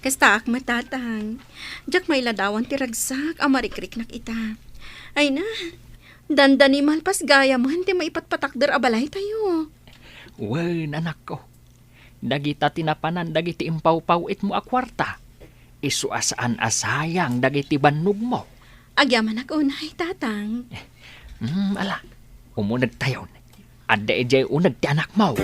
Kasta ak matatang. Jak may ladawan ti ragsak, amarikrik nak ita. Ay na, dandani malpas gaya mo, hindi maipatpatakder abalay tayo. Wen, anak ko. Dagita tinapanan, dagiti impaw-pawit mo a kwarta. Isu asaan asayang, dagiti bannog mo. Agyaman ako unay, tatang. Ala, umunag tayo. Adda ejay unag ti anak mo.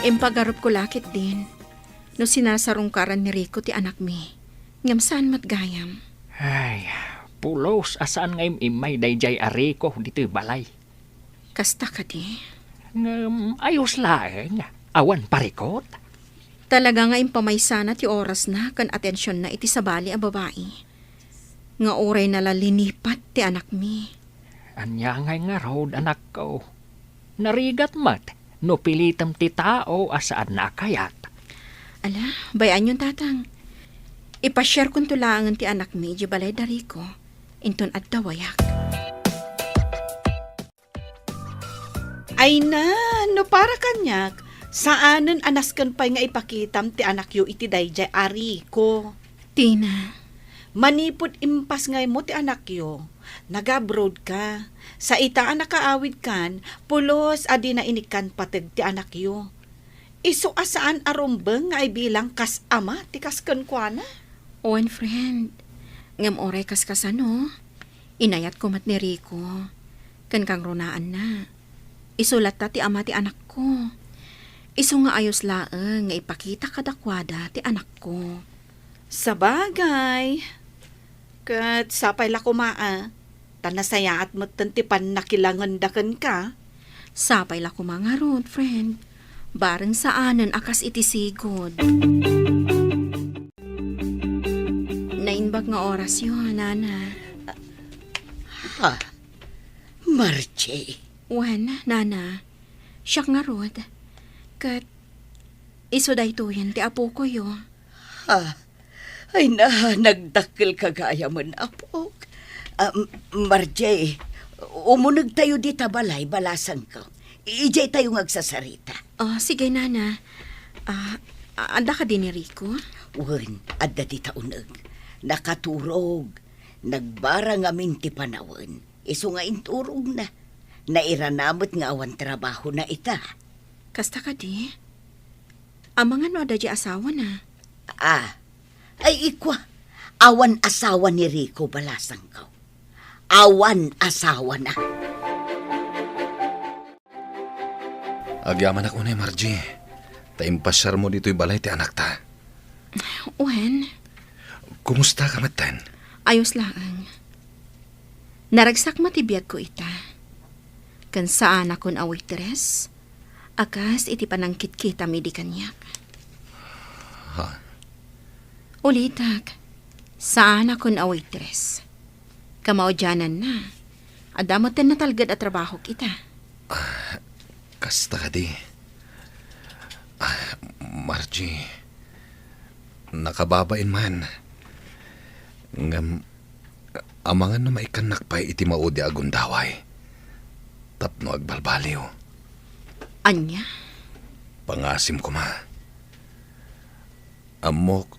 Impagarup ko lakit din. No sinasarungkaran ni Rico ti anak mi. Ngam saan matgayam. Ay, pulos asaan ngayon imay dayjay ariko dito balay. Kasta ka di. Ayos laeng. Awan parikot. Talaga nga impamaysana ti oras na kan atensyon na iti sabali a babae. Nga oray nalalinipat ti anak mi. Anya nga road anak ko. Narigat mat, no pilitam ti tao asaan na kayat. Ala, bayan yung tatang. Ipashare kong tulangan ti anak mi, di balay dari ko. Inton at dawayak. Ay na, no para kanyak, saanan anaskan pa nga ipakitam ti anak yu iti dayjay ari ko. Tina, Manipod impas ngay mo ti anak yu, nag-abroad ka. Sa ita anak kaawid kan, pulos adi na inikan patag ti anak yu. Iso asaan arumbeng nga ay bilang kas ama ti kasken kwa na. one friend. Ngam oray kaskasano. Inayat ko mat ni Rico. Kan kang runaan na. Isulat ta ti ama ti anak ko. Iso nga ayos laeng nga ipakita kadakwada ti anak ko. Sabagay. Kat sapay la kumaa. Tanasaya at matantipan nakilangan dakan ka. Sapay la kumangarod, friend. Bareng saanan akas iti sigod. Nainbag nga oras yun, nana. Ha? Marche. Wan, nana. Siyak nga rod. Kat, iso day to yan, ti apo ko yo. Ha? Ay na, nagdakil kagaya mo na po. Marche, umunag tayo di balay, balasan ko. Ijay tayo ngagsasarita. Oh, sige, nana. Anda ka din ni Rico? Wen, adda di taunag. Nakaturog. Nagbara nga minti panawan. Iso nga inturog na. Nairanamot nga awan trabaho na ita. Kasta ka di? Amangan no ada di asawa na. Ay ikwa. Awan asawa ni Rico balasang ko. Awan asawa na. Agyaman ako na Margie. Taimpasyar mo dito'y balay ti anak ta. Wen, Kumusta ka matan? ayos lang. Naragsak matibiyag ko ita. Kan saan akon away teres, akas iti panangkit kita mi di kanyak. Ha? Ulitak, saan akon away teres. Kamaudyanan na. Adamotin na talgad at trabaho kita. Kasta ka di. Margie, nakababain man. Ngam, amangan na maikanak pa iti maudi agundaway. Tapno agbalbaliw. Anya? Pangasim ko ma. Amok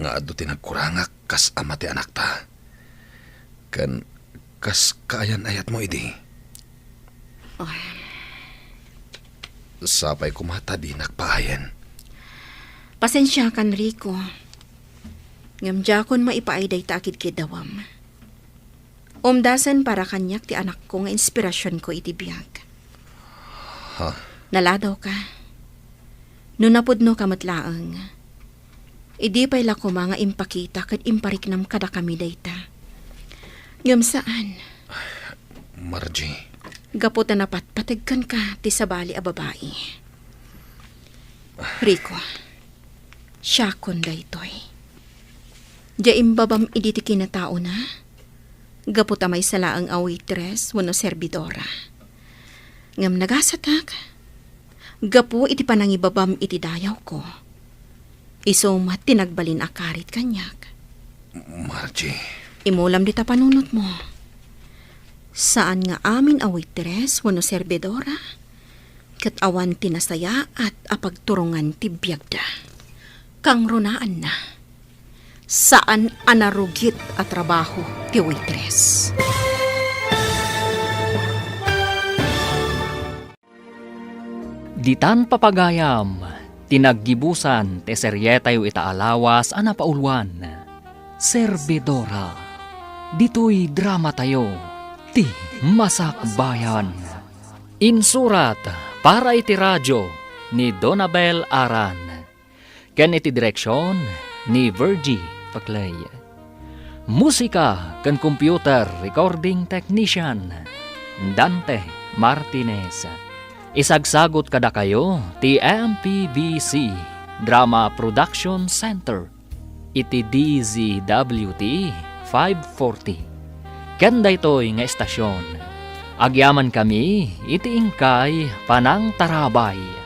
nga ado tinagkurangak kas ama ti anak ta. Kan kas kaayan ayat mo idi. Sapay kumata di nakpaayan. Pasensya kan, Rico. Ngamjakon maipaayday ta akid kidawam. Umdasan para kanyak ti anak ko nga inspirasyon ko iti biyag. Ha? Naladaw ka. Nunapudno ka matlaang. Idi pa'y lako mga impakita kat impariknam kada kami dayta. Ngam saan? Margie. Gaputa na patpatigkan ka ti sabali a babae. Rico, siya kon daytoy. Diyaim babam iditi kinatao na. Gaputa may salaang a waitress wano serbidora. Ngam nagasatak. Gapu iti panangibabam iti dayaw ko. Isumat tinagbalin akarit kanyak. Margie. Imulam dita panunot mo. Saan nga amin a waitress wano serbidora? Kat awan tinasaya at apagturungan ti biyagda. Kang runaan na. Saan anarugit at trabaho ti waitress. Ditan papagayam, tinaggibusan te seryetayo itaalawas ana paulwan. Serbidora, dito'y drama tayo, ti Masakbayan. Insurat para iti radyo ni Donabel Aran. Ken iti direksyon ni Virgie Paclay. Musika ken computer recording technician Dante Martinez. Isagsagot kada kayo ti MPBC Drama Production Center iti DZWT 540. Ken daytoy nga estasyon. Agyaman kami iti ingkay Panang Tarabay.